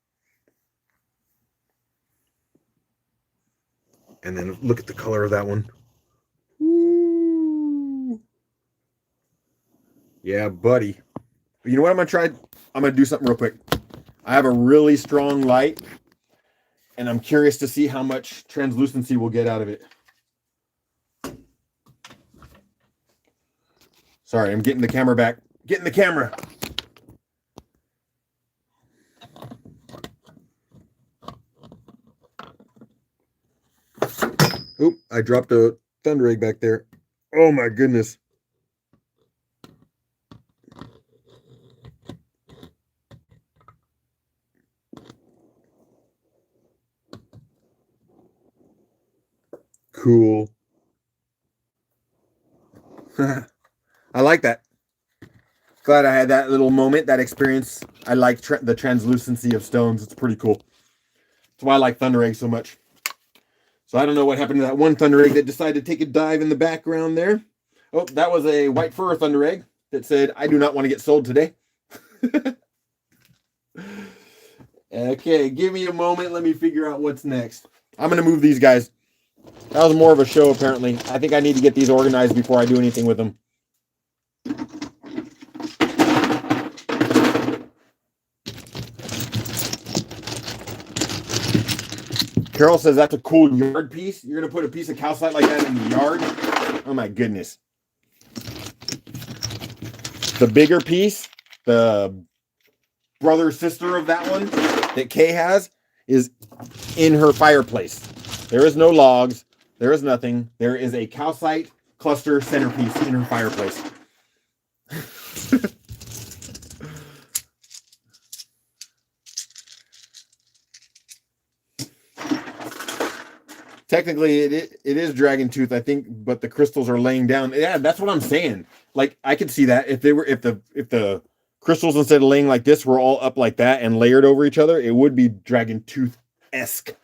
Speaker 1: And then look at the color of that one. Ooh. Yeah, buddy. You know what I'm going to try? I'm going to do something real quick. I have a really strong light, and I'm curious to see how much translucency we'll get out of it. Sorry, I'm getting the camera back. Getting the camera. Oop, I dropped a thunder egg back there. Oh my goodness. Cool. I like that. Glad I had that little moment, that experience. I like the translucency of stones. It's pretty cool. That's why I like thunder eggs so much. So I don't know what happened to that one thunder egg that decided to take a dive in the background there. Oh, that was a white fur thunder egg that said, I do not want to get sold today. Okay, give me a moment. Let me figure out what's next. I'm going to move these guys. That was more of a show, apparently. I think I need to get these organized before I do anything with them. Carol says that's a cool yard piece. You're going to put a piece of calcite like that in the yard? Oh my goodness. The bigger piece, the brother sister of that one that Kay has, is in her fireplace. There is no logs. There is nothing. There is a calcite cluster centerpiece in her fireplace. Technically, it is dragon tooth, I think, but the crystals are laying down. Yeah, that's what I'm saying. Like I could see that if the crystals instead of laying like this were all up like that and layered over each other, it would be dragon tooth esque.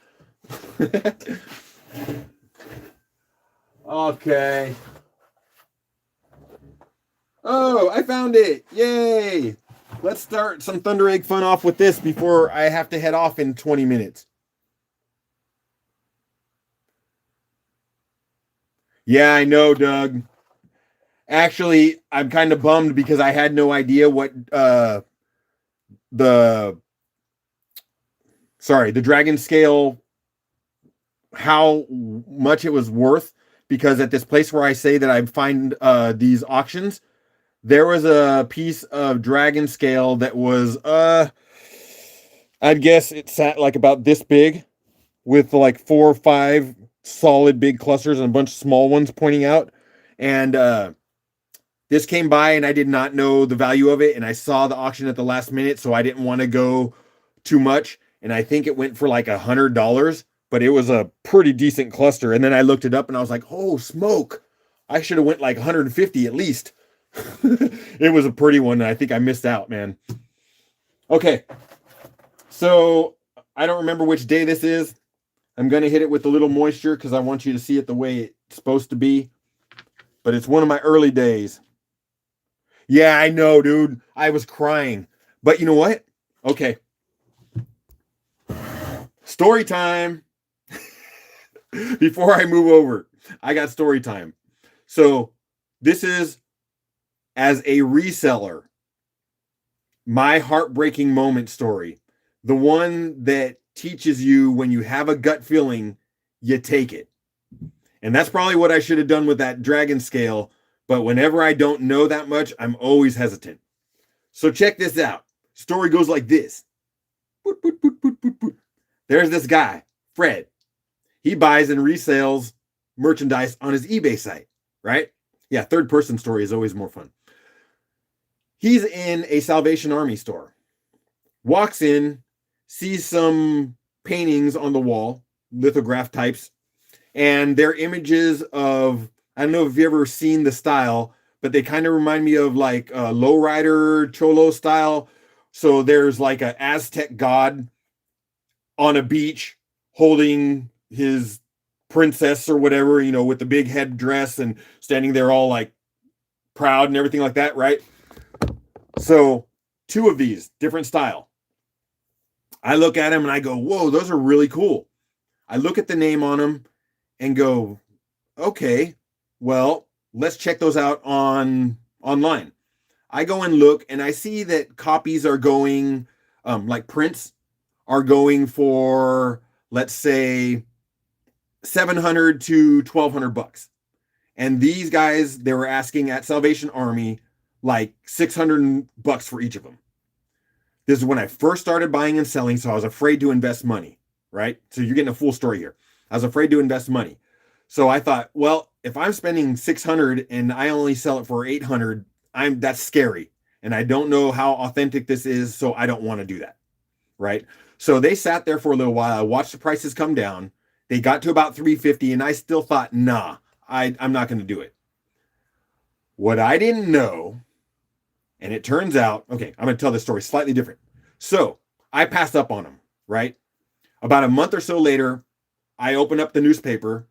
Speaker 1: Okay. Oh, I found it! Yay! Let's start some Thunder Egg fun off with this before I have to head off in 20 minutes. Yeah, I know, Doug. Actually, I'm kind of bummed because I had no idea what the the dragon scale, how much it was worth, because at this place where I say that I find these auctions, there was a piece of dragon scale that was I'd guess it sat like about this big with like 4 or 5 solid big clusters and a bunch of small ones pointing out. And this came by and I did not know the value of it, and I saw the auction at the last minute, so I didn't want to go too much, and I think it went for like $100, but it was a pretty decent cluster. And then I looked it up and I was like, oh smoke, I should have went like 150 at least. It was a pretty one, and I think I missed out, man. Okay, so I don't remember which day this is. I'm gonna hit it with a little moisture because I want you to see it the way it's supposed to be, but it's one of my early days. Yeah, I know, dude. I was crying. But you know what? Okay. Story time. Before I move over, I got story time. So this is, as a reseller, my heartbreaking moment story. The one that teaches you when you have a gut feeling, you take it. And that's probably what I should have done with that dragon scale. But whenever I don't know that much, I'm always hesitant. So check this out. Story goes like this. Boot, boot, boot, boot, boot, boot. There's this guy, Fred. He buys and resells merchandise on his eBay site, right? Yeah, third person story is always more fun. He's in a Salvation Army store. Walks in, sees some paintings on the wall, lithograph types, and they're images of, I don't know if you've ever seen the style, but they kind of remind me of like a lowrider cholo style. So there's like an Aztec god on a beach holding his princess or whatever, you know, with the big headdress and standing there all like proud and everything like that, right? So 2 of these, different style. I look at them and I go, whoa, those are really cool. I look at the name on them and go, okay, well, let's check those out online. I go and look and I see that copies are going, like prints are going for, let's say, $700 to $1,200. And these guys, they were asking at Salvation Army like $600 for each of them. This is when I first started buying and selling, so I was afraid to invest money, right? So you're getting a full story here. I was afraid to invest money. So I thought, well, if I'm spending $600 and I only sell it for $800, that's scary. And I don't know how authentic this is, so I don't want to do that, right? So they sat there for a little while. I watched the prices come down. They got to about $350, and I still thought, nah, I'm not going to do it. What I didn't know, and it turns out, okay, I'm going to tell this story slightly different. So I passed up on them, right? About a month or so later, I open up the newspaper,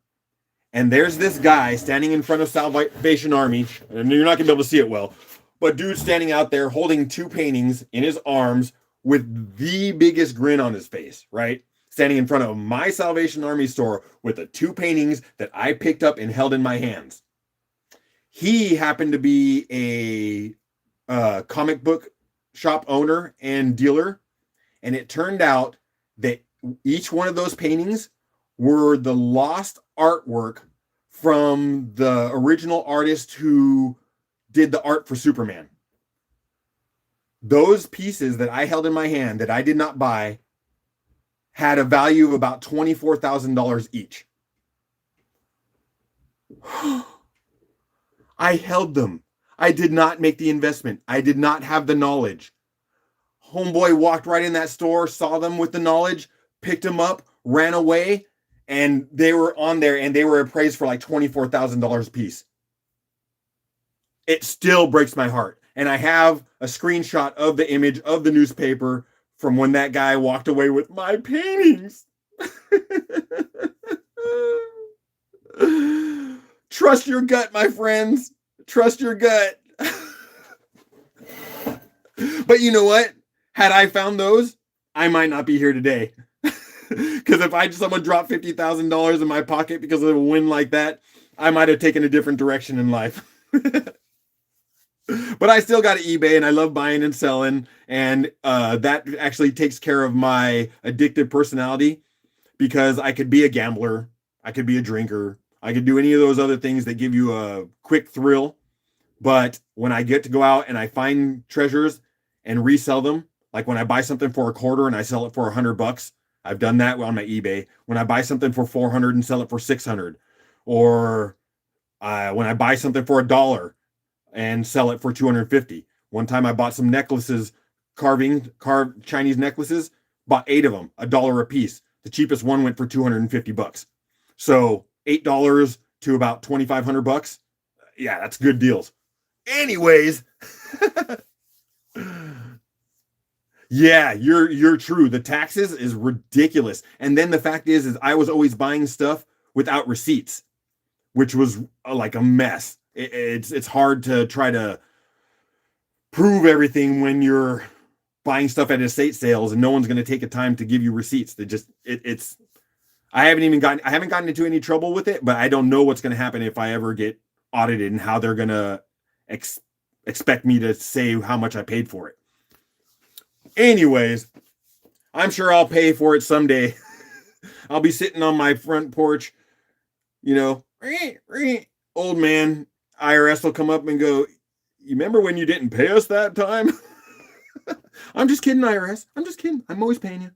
Speaker 1: and there's this guy standing in front of Salvation Army, and you're not going to be able to see it well, but dude standing out there holding 2 paintings in his arms with the biggest grin on his face, right? Standing in front of my Salvation Army store with the 2 paintings that I picked up and held in my hands. He happened to be a comic book shop owner and dealer, and it turned out that each one of those paintings were the lost artwork from the original artist who did the art for Superman. Those pieces that I held in my hand that I did not buy had a value of about $24,000 each. I held them. I did not make the investment. I did not have the knowledge. Homeboy walked right in that store, saw them with the knowledge, picked them up, ran away, and they were on there and they were appraised for like $24,000 a piece. It still breaks my heart. And I have a screenshot of the image of the newspaper from when that guy walked away with my paintings. Trust your gut, my friends. Trust your gut. But you know what? Had I found those, I might not be here today. Because if someone dropped $50,000 in my pocket because of a win like that, I might have taken a different direction in life. But I still got eBay, and I love buying and selling, and that actually takes care of my addictive personality, because I could be a gambler, I could be a drinker, I could do any of those other things that give you a quick thrill. But when I get to go out and I find treasures and resell them, like when I buy something for $0.25 and I sell it for $100, I've done that on my eBay. When I buy something for $400 and sell it for $600, or when I buy something for $1 and sell it for $250. One time I bought some necklaces, carved Chinese necklaces, bought 8 of them, $1 a piece. The cheapest one went for $250. So $8 to about $2,500. Yeah, that's good deals. Anyways, yeah, you're true. The taxes is ridiculous. And then the fact is I was always buying stuff without receipts, which was like a mess. It's hard to try to prove everything when you're buying stuff at estate sales and no one's going to take the time to give you receipts. I haven't gotten into any trouble with it, but I don't know what's going to happen if I ever get audited and how they're going to expect me to say how much I paid for it. Anyways, I'm sure I'll pay for it someday. I'll be sitting on my front porch, old man, IRS will come up and go, "You remember when you didn't pay us that time?" I'm just kidding, IRS. I'm just kidding. I'm always paying you.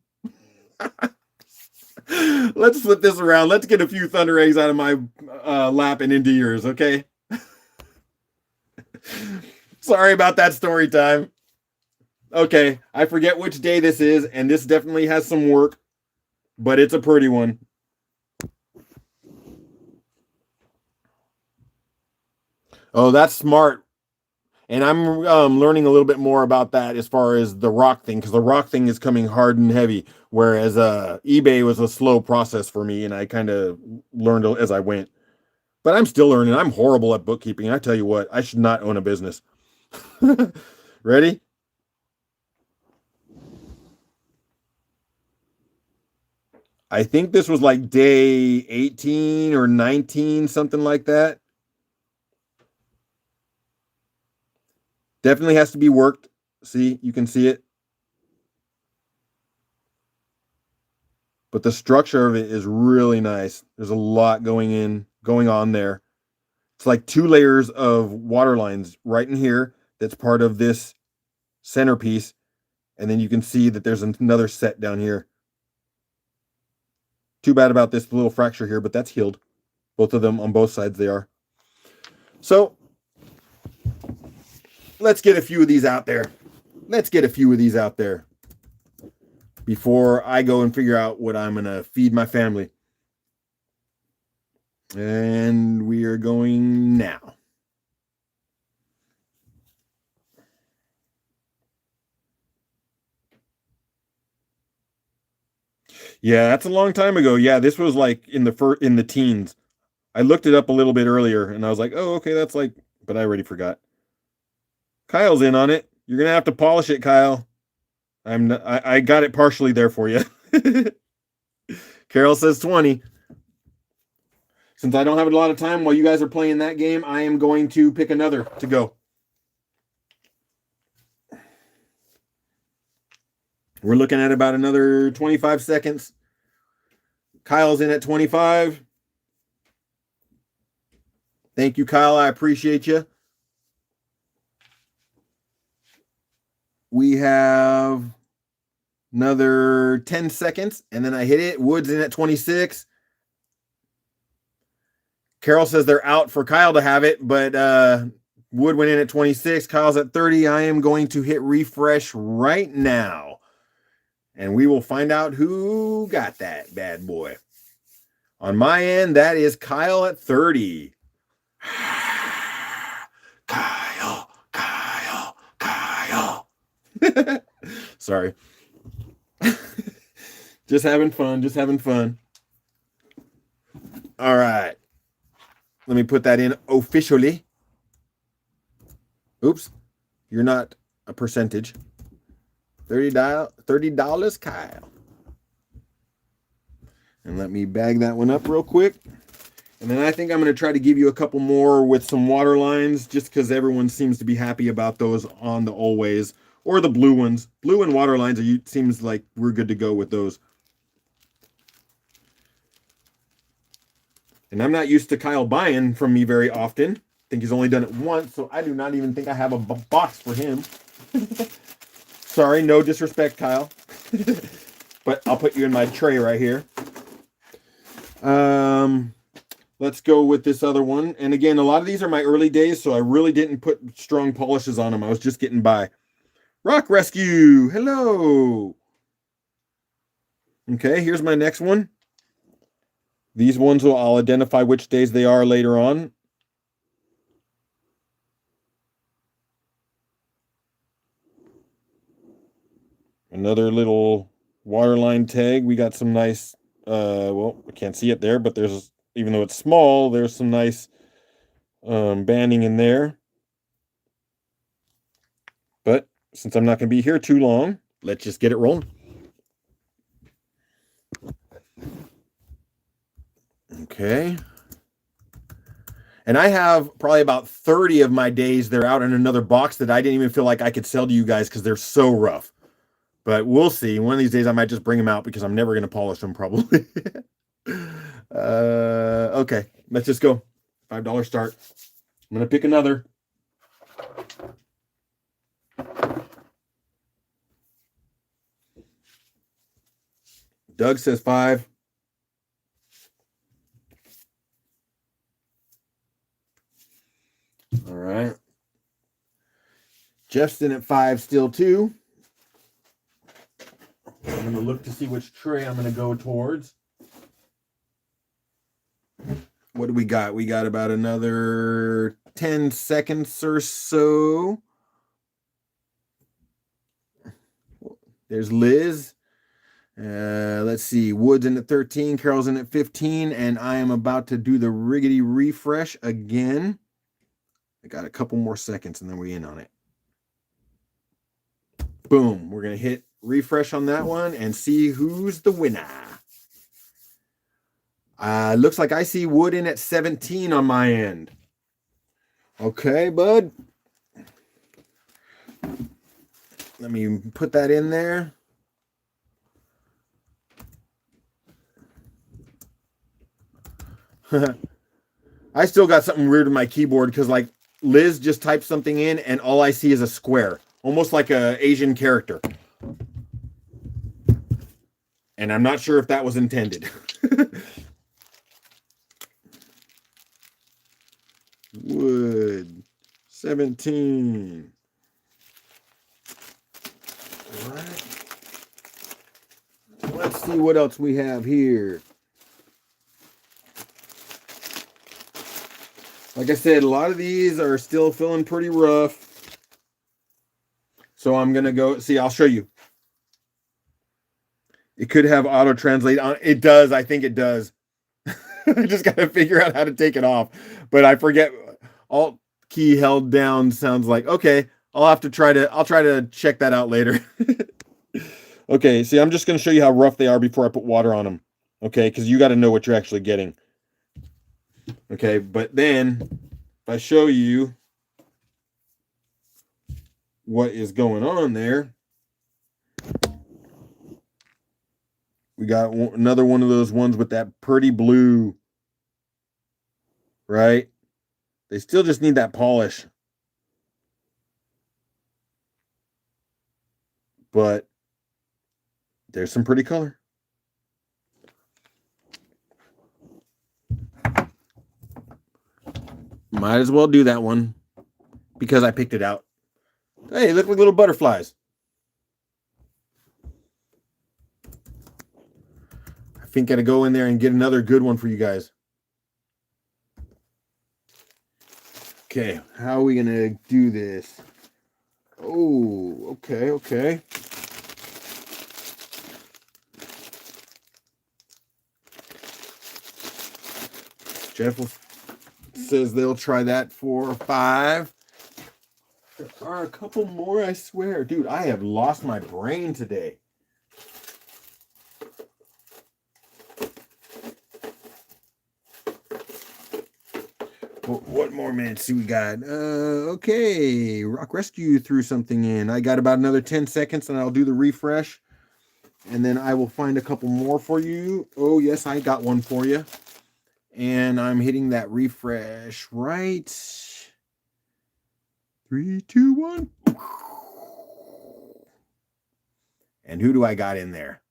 Speaker 1: Let's flip this around. Let's get a few thunder eggs out of my lap and into yours, okay? Sorry about that story time. Okay, I forget which day this is, and this definitely has some work, but it's a pretty one. Oh, that's smart. And I'm learning a little bit more about that as far as the rock thing, because the rock thing is coming hard and heavy, whereas eBay was a slow process for me, and I kind of learned as I went. But I'm still learning. I'm horrible at bookkeeping. I tell you what, I should not own a business. Ready? I think this was like day 18 or 19, something like that. Definitely has to be worked. See, you can see it. But the structure of it is really nice. There's a lot going on there. It's like 2 layers of water lines right in here. That's part of this centerpiece. And then you can see that there's another set down here. Too bad about this little fracture here, but that's healed. Both of them on both sides they are. So let's get a few of these out there. Before I go and figure out what I'm going to feed my family. And we are going now. Yeah, that's a long time ago. Yeah, this was like in the teens. I looked it up a little bit earlier and I was like, "Oh, okay, that's like," but I already forgot. Kyle's in on it. You're going to have to polish it, Kyle. I got it partially there for you. Carol says 20. Since I don't have a lot of time while you guys are playing that game, I am going to pick another to go. We're looking at about another 25 seconds. Kyle's in at 25. Thank you, Kyle. I appreciate you. We have another 10 seconds, and then I hit it. Wood's in at 26. Carol says they're out for Kyle to have it, but Wood went in at 26. Kyle's at 30. I am going to hit refresh right now, and we will find out who got that bad boy. On my end, that is Kyle at 30. Kyle. Sorry. Just having fun. All right. Let me put that in officially. Oops. You're not a percentage. $30, Kyle. And let me bag that one up real quick. And then I think I'm going to try to give you a couple more with some water lines, just because everyone seems to be happy about those on the Always, or the blue ones. Blue and water lines seems like we're good to go with those. And I'm not used to Kyle buying from me very often. I think he's only done it once, so I do not even think I have a box for him. Sorry, no disrespect, Kyle. But I'll put you in my tray right here. Let's go with this other one. And again, a lot of these are my early days, so I really didn't put strong polishes on them. I was just getting by. Rock Rescue. Hello. Okay, here's my next one. These ones I'll identify which days they are later on. Another little waterline tag. We got some nice, well, I can't see it there, but there's, even though it's small, there's some nice banding in there. But since I'm not going to be here too long, let's just get it rolling. Okay. And I have probably about 30 of my days they're out in another box that I didn't even feel like I could sell to you guys because they're so rough. But we'll see. One of these days I might just bring them out because I'm never going to polish them probably. Okay, let's just go. $5 start. I'm going to pick another. Doug says 5. All right. Jeff's in at 5 still too. I'm going to look to see which tray I'm going to go towards. What do we got? We got about another 10 seconds or so. There's Liz. Let's see. Wood's in at 13. Carol's in at 15. And I am about to do the riggedy refresh again. I got a couple more seconds and then we're in on it. Boom. We're going to hit refresh on that one and see who's the winner. Looks like I see Wood in at 17 on my end. Okay, bud. Let me put that in there. I still got something weird with my keyboard because like Liz just typed something in and all I see is a square, almost like an Asian character. And I'm not sure if that was intended. Wood 17. All right. Let's see what else we have here. Like I said, a lot of these are still feeling pretty rough. So I'm going to go see, I'll show you. It could have auto translate on. It does. I think it does. I just got to figure out how to take it off. But I forget. Alt key held down sounds like, okay, I'll try to check that out later. Okay, see, I'm just going to show you how rough they are before I put water on them. Okay, because you got to know what you're actually getting. Okay, but then if I show you what is going on there, we got another one of those ones with that pretty blue, right? They still just need that polish. But there's some pretty color. Might as well do that one because I picked it out. Hey, look like little butterflies. I think I gotta go in there and get another good one for you guys. Okay, how are we gonna do this? Oh, okay. Jeff says they'll try that for $5. There are a couple more, I swear. Dude, I have lost my brain today. What more minutes do we got? Okay, Rock Rescue threw something in. I got about another 10 seconds and I'll do the refresh. And then I will find a couple more for you. Oh, yes, I got one for you. And I'm hitting that refresh right. 3, 2, 1. And who do I got in there?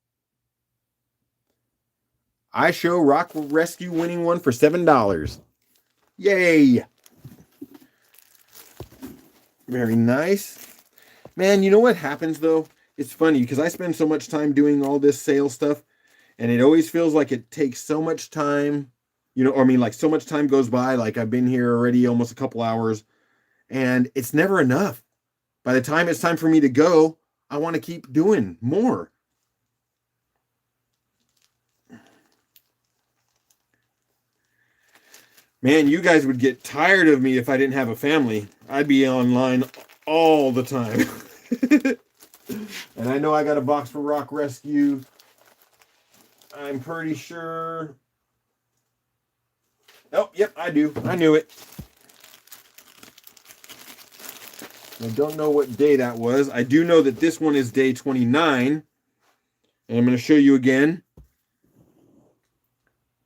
Speaker 1: I show Rock Rescue winning one for $7. Yay! Very nice. Man, you know what happens though? It's funny because I spend so much time doing all this sales stuff and it always feels like it takes so much time, like so much time goes by. Like I've been here already almost a couple hours and it's never enough. By the time it's time for me to go, I want to keep doing more. Man, you guys would get tired of me if I didn't have a family. I'd be online all the time. And I know I got a box for Rock Rescue. I'm pretty sure. Oh, yep, I do. I knew it. I don't know what day that was. I do know that this one is day 29. And I'm going to show you again.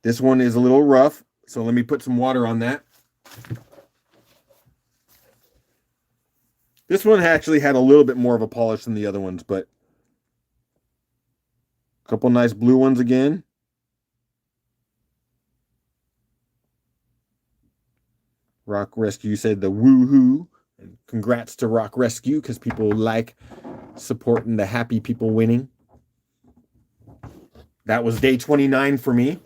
Speaker 1: This one is a little rough. So let me put some water on that. This one actually had a little bit more of a polish than the other ones, but a couple nice blue ones again. Rock Rescue said the woohoo. And congrats to Rock Rescue because people like supporting the happy people winning. That was day 29 for me.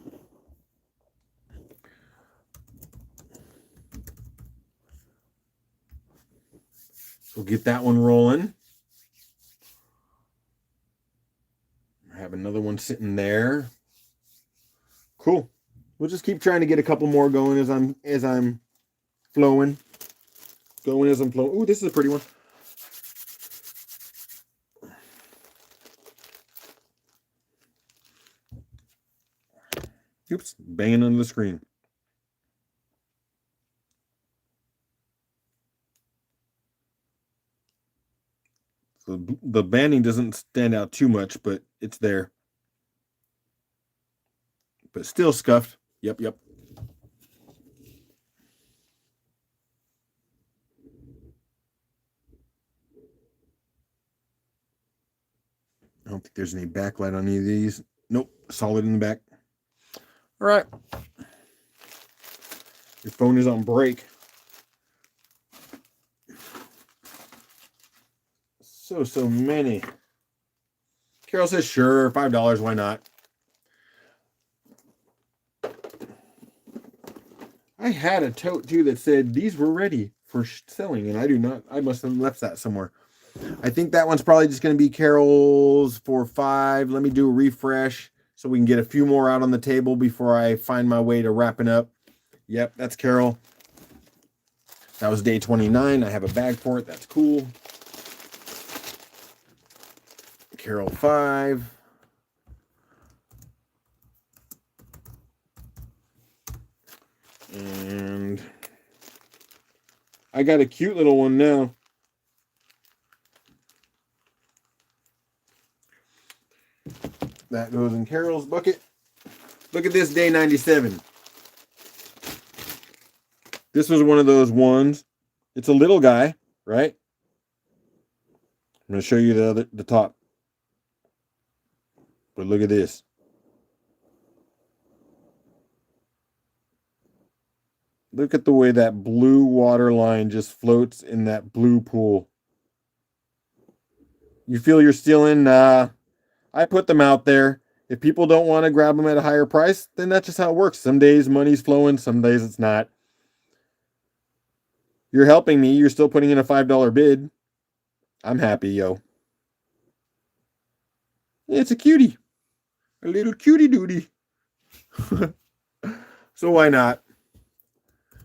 Speaker 1: We'll get that one rolling. I have another one sitting there. Cool. We'll just keep trying to get a couple more going as I'm flowing. Going as I'm flowing. Ooh, this is a pretty one. Oops, banging under the screen. So the banding doesn't stand out too much, but it's there. But still scuffed. Yep. I don't think there's any backlight on any of these. Nope, solid in the back. All right. Your phone is on break. So many. Carol says, sure, $5, why not? I had a tote too that said these were ready for selling, and I do not. I must have left that somewhere. I think that one's probably just going to be Carol's for $5. Let me do a refresh so we can get a few more out on the table before I find my way to wrapping up. Yep, that's Carol. That was day 29. I have a bag for it. That's cool. Carol 5. And I got a cute little one now. That goes in Carol's bucket. Look at this, day 97. This was one of those ones. It's a little guy, right? I'm going to show you the top. But look at this. Look at the way that blue water line just floats in that blue pool. You feel you're stealing? I put them out there, If people don't want to grab them at a higher price, then that's just how it works. Some days money's flowing, some days it's not. You're helping me. You're still putting in a $5 bid. I'm happy, yo. It's a cutie. A little cutie duty. So why not?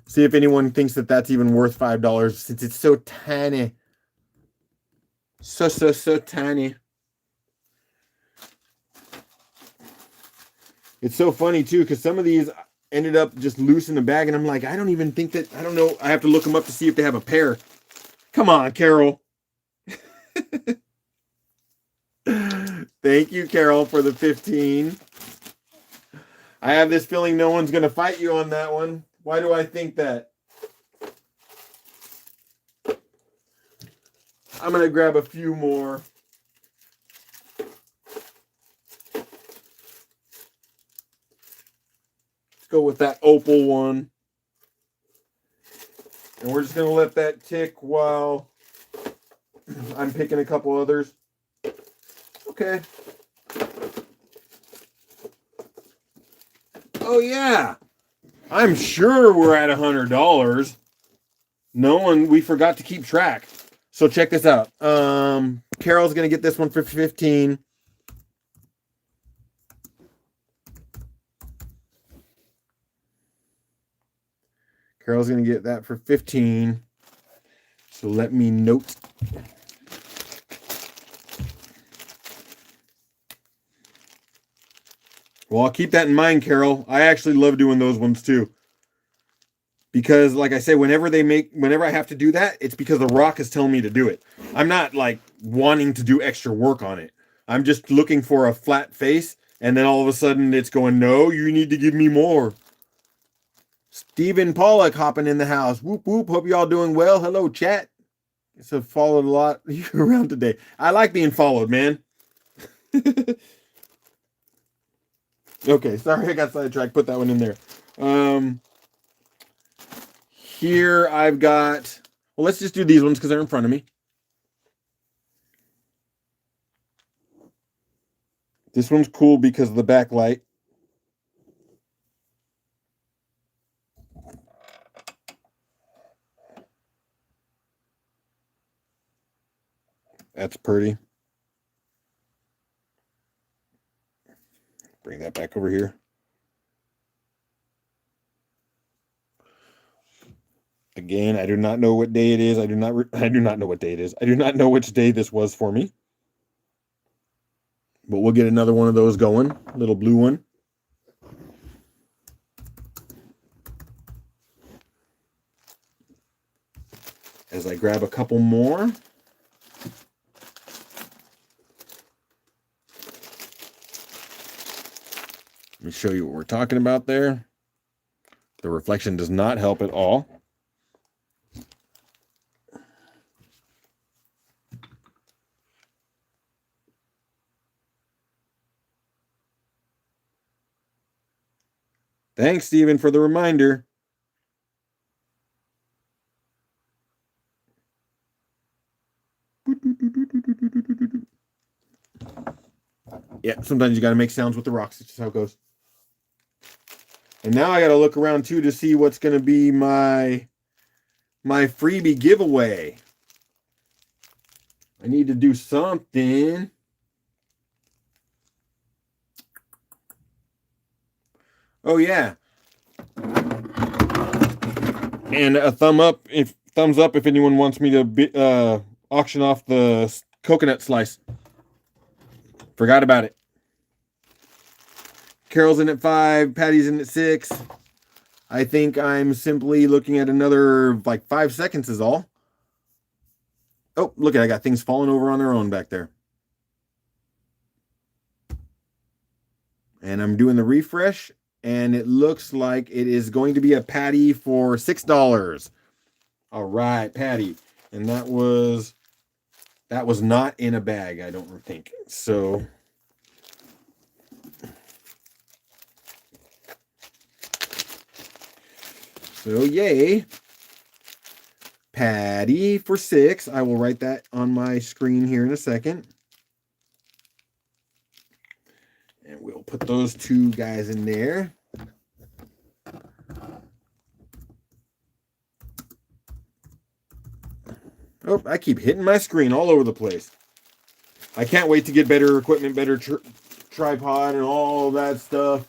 Speaker 1: See if anyone thinks that that's even worth $5 since it's so tiny. So tiny. It's so funny too, because some of these ended up just loose in the bag, and I'm like, I don't even think that, I don't know. I have to look them up to see if they have a pair. Come on, Carol. Thank you, Carol, for the 15. I have this feeling no one's going to fight you on that one. Why do I think that? I'm going to grab a few more. Let's go with that opal one. And we're just going to let that tick while I'm picking a couple others. Okay. Oh, yeah. I'm sure we're at $100. We forgot to keep track. So check this out. Carol's going to get this one for 15. Carol's going to get that for 15. So let me note. Well, I'll keep that in mind, Carol. I actually love doing those ones too. Because, like I say, whenever I have to do that, it's because The Rock is telling me to do it. I'm not like wanting to do extra work on it. I'm just looking for a flat face, and then all of a sudden it's going, no, you need to give me more. Stephen Pollock hopping in the house. Whoop, whoop. Hope y'all doing well. Hello, chat. So followed a lot around today. I like being followed, man. Okay, sorry I got sidetracked. Put that one in there. Here I've got, well, let's just do these ones because they're in front of me. This one's cool because of the backlight. That's pretty. Bring that back over here. Again, I do not know what day it is. I do not know what day it is. I do not know which day this was for me. But we'll get another one of those going. Little blue one. As I grab a couple more. Let me show you what we're talking about there. The reflection does not help at all. Thanks, Stephen, for the reminder. Yeah, sometimes you got to make sounds with the rocks. It's just how it goes. And now I got to look around, too, to see what's going to be my freebie giveaway. I need to do something. Oh, yeah. And a thumbs up if anyone wants me to auction off the coconut slice. Forgot about it. Carol's in at 5. Patty's in at 6. I think I'm simply looking at another like 5 seconds is all. Oh, look at I got things falling over on their own back there. And I'm doing the refresh, and it looks like it is going to be a patty for $6. All right, patty. And that was not in a bag, I don't think. So yay. Patty for $6. I will write that on my screen here in a second. And we'll put those two guys in there. Oh, I keep hitting my screen all over the place. I can't wait to get better equipment, better tripod and all that stuff.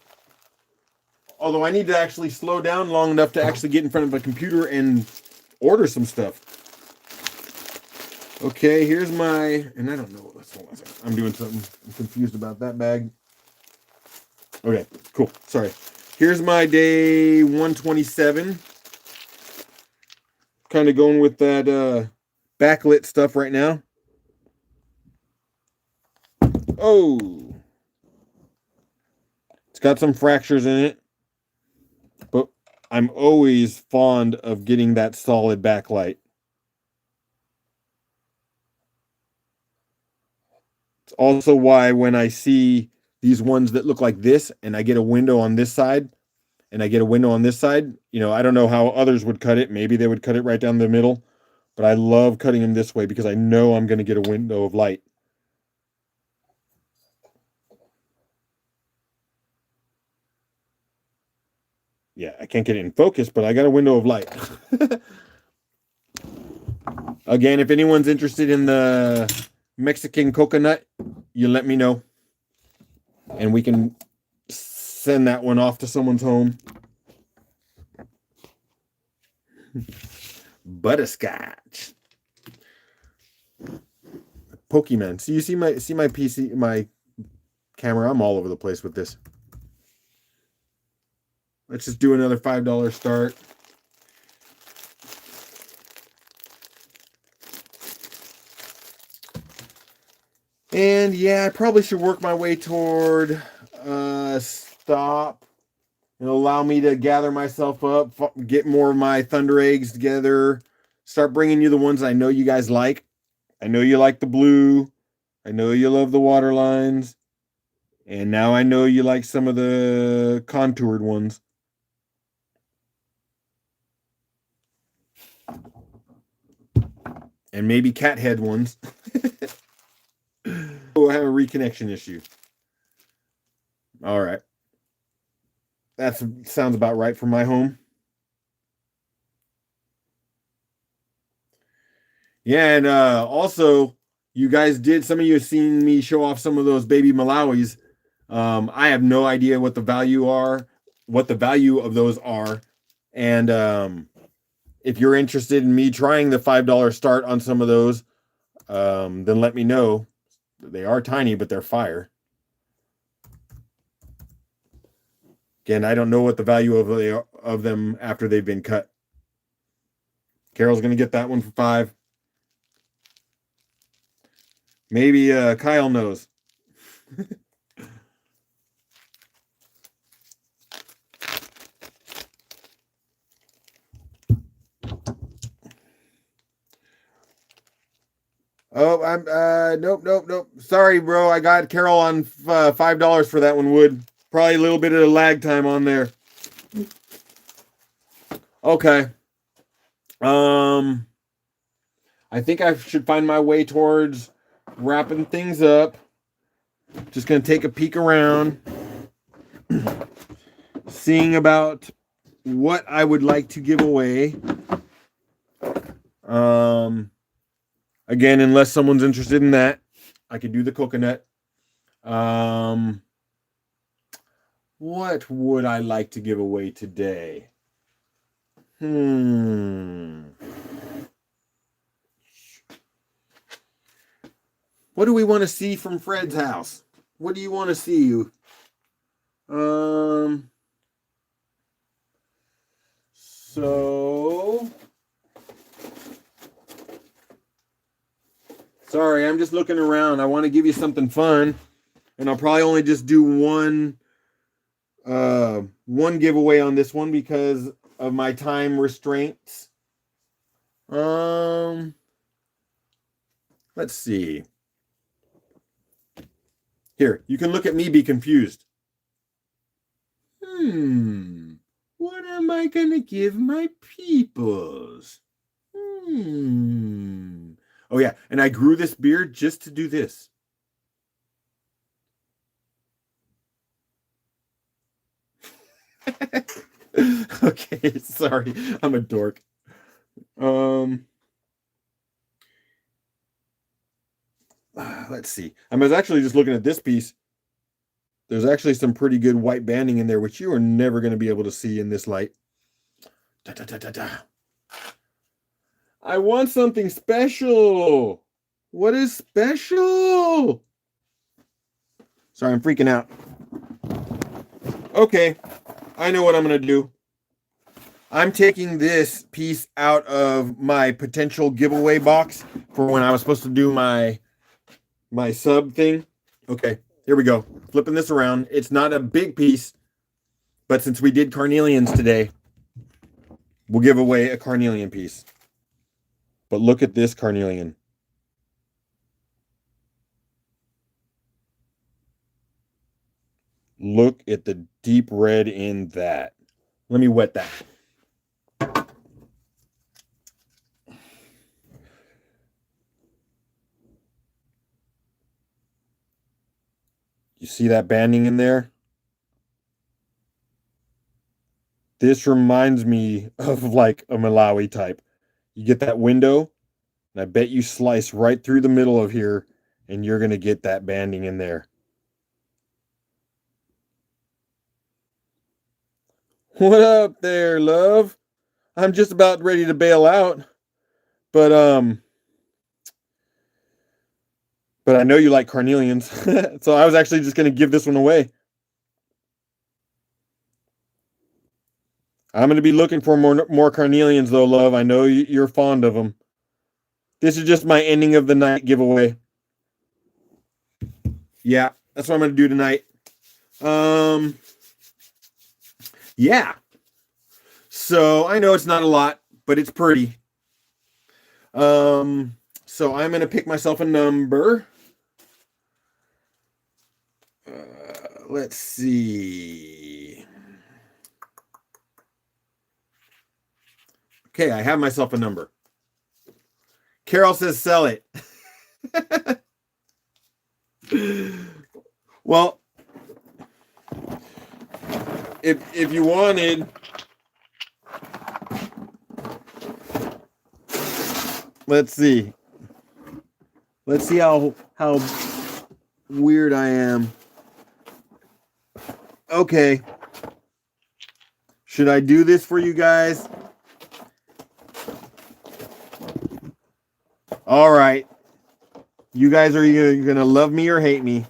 Speaker 1: Although I need to actually slow down long enough to actually get in front of a computer and order some stuff. Okay, here's my, and I don't know, hold on a second. I'm doing something. I'm confused about that bag. Okay, cool. Sorry. Here's my day 127. Kind of going with that backlit stuff right now. Oh, it's got some fractures in it, but I'm always fond of getting that solid backlight. It's also why when I see these ones that look like this and I get a window on this side and I get a window on this side, you know, I don't know how others would cut it. Maybe they would cut it right down the middle, but I love cutting them this way because I know I'm going to get a window of light. Yeah, I can't get it in focus, but I got a window of light. Again, if anyone's interested in the Mexican coconut, you let me know. And we can send that one off to someone's home. Butterscotch. Pokemon. So you see my PC, my camera? I'm all over the place with this. Let's just do another $5 start. And yeah, I probably should work my way toward stop. It'll allow me to gather myself up, get more of my Thunder eggs together, start bringing you the ones I know you guys like. I know you like the blue. I know you love the water lines. And now I know you like some of the contoured ones. And maybe cat head ones. Oh, I have a reconnection issue. All right. That sounds about right for my home. Yeah, and also, you guys some of you have seen me show off some of those baby Malawis. I have no idea what the value of those are. And if you're interested in me trying the $5 start on some of those, then let me know. They are tiny, but they're fire. Again, I don't know what the value of them after they've been cut. Carol's going to get that one for $5. Maybe Kyle knows. Oh, I'm nope. Sorry, bro. I got Carol on $5 for that one. Wood. Probably a little bit of a lag time on there. Okay. I think I should find my way towards wrapping things up. Just gonna take a peek around, seeing about what I would like to give away. Again, unless someone's interested in that, I could do the coconut. What would I like to give away today? What do we want to see from Fred's house? What do you want to see? So sorry, I'm just looking around. I want to give you something fun, and I'll probably only just do one giveaway on this one because of my time restraints. Let's see. Here, you can look at me, be confused. What am I gonna give my peoples? Oh yeah, and I grew this beard just to do this. Okay, sorry. I'm a dork. Let's see. I was actually just looking at this piece. There's actually some pretty good white banding in there, which you are never going to be able to see in this light. Da, da, da, da, da. I want something special. What is special? Sorry, I'm freaking out. Okay, I know what I'm going to do. I'm taking this piece out of my potential giveaway box for when I was supposed to do my sub thing. Okay, here we go. Flipping this around. It's not a big piece, but since we did carnelians today, we'll give away a carnelian piece. But look at this carnelian. Look at the deep red in that. Let me wet that. You see that banding in there? This reminds me of like a Malawi type. You get that window, and I bet you slice right through the middle of here, and you're going to get that banding in there. What up there, love? I'm just about ready to bail out, but I know you like carnelians, so I was actually just going to give this one away. I'm going to be looking for more carnelians, though, love. I know you're fond of them. This is just my ending of the night giveaway. Yeah, that's what I'm going to do tonight. Yeah. So I know it's not a lot, but it's pretty. So I'm going to pick myself a number. Let's see. Okay, I have myself a number. Carol says sell it. Well, if you wanted, let's see. Let's see how weird I am. Okay. Should I do this for you guys? All right. You guys are either going to love me or hate me.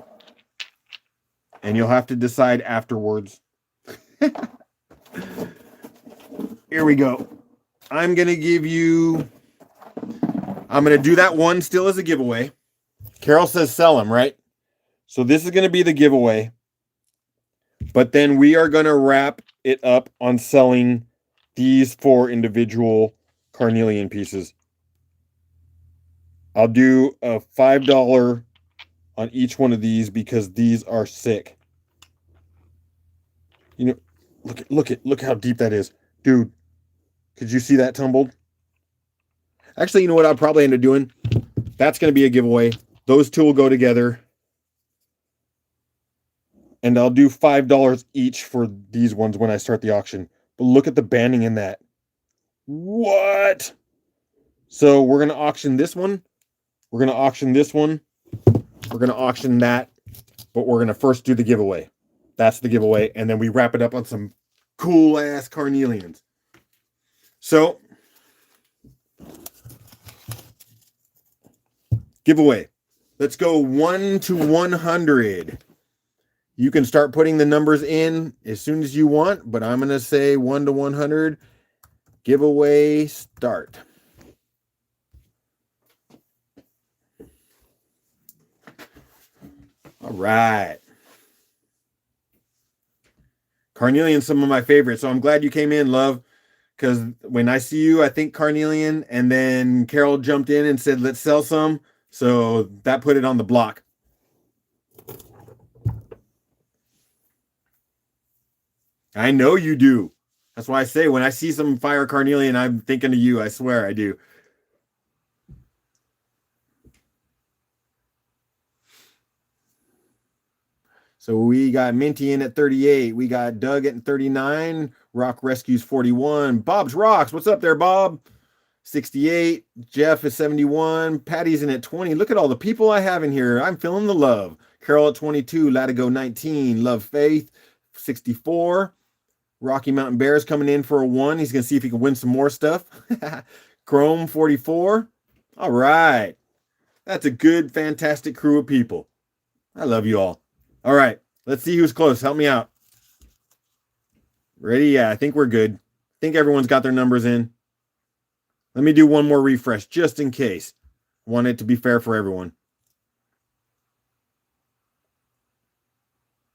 Speaker 1: And you'll have to decide afterwards. Here we go. I'm going to do that one still as a giveaway. Carol says sell them, right? So this is going to be the giveaway. But then we are going to wrap it up on selling these 4 individual carnelian pieces. I'll do a $5 on each one of these because these are sick. You know, look how deep that is. Dude, could you see that tumbled? Actually, you know what I'll probably end up doing? That's going to be a giveaway. Those two will go together. And I'll do $5 each for these ones when I start the auction. But look at the banding in that. What? So we're going to auction this one. We're going to auction this one. We're going to auction that. But we're going to first do the giveaway. That's the giveaway. And then we wrap it up on some cool-ass carnelians. So, giveaway. Let's go 1 to 100. You can start putting the numbers in as soon as you want, but I'm going to say 1 to 100. Giveaway start. All right. Carnelian, some of my favorites. So I'm glad you came in, love, because when I see you, I think carnelian, and then Carol jumped in and said, let's sell some. So that put it on the block. I know you do. That's why I say when I see some fire carnelian, I'm thinking of you. I swear I do. So we got Minty in at 38. We got Doug at 39. Rock Rescues 41. Bob's Rocks. What's up there, Bob? 68. Jeff is 71. Patty's in at 20. Look at all the people I have in here. I'm feeling the love. Carol at 22. Latigo 19. Love Faith 64. Rocky Mountain Bears coming in for a 1. He's going to see if he can win some more stuff. Chrome 44. All right. That's a good, fantastic crew of people. I love you all. All right. Let's see who's close. Help me out. Ready? Yeah, I think we're good. I think everyone's got their numbers in. Let me do one more refresh just in case. I want it to be fair for everyone.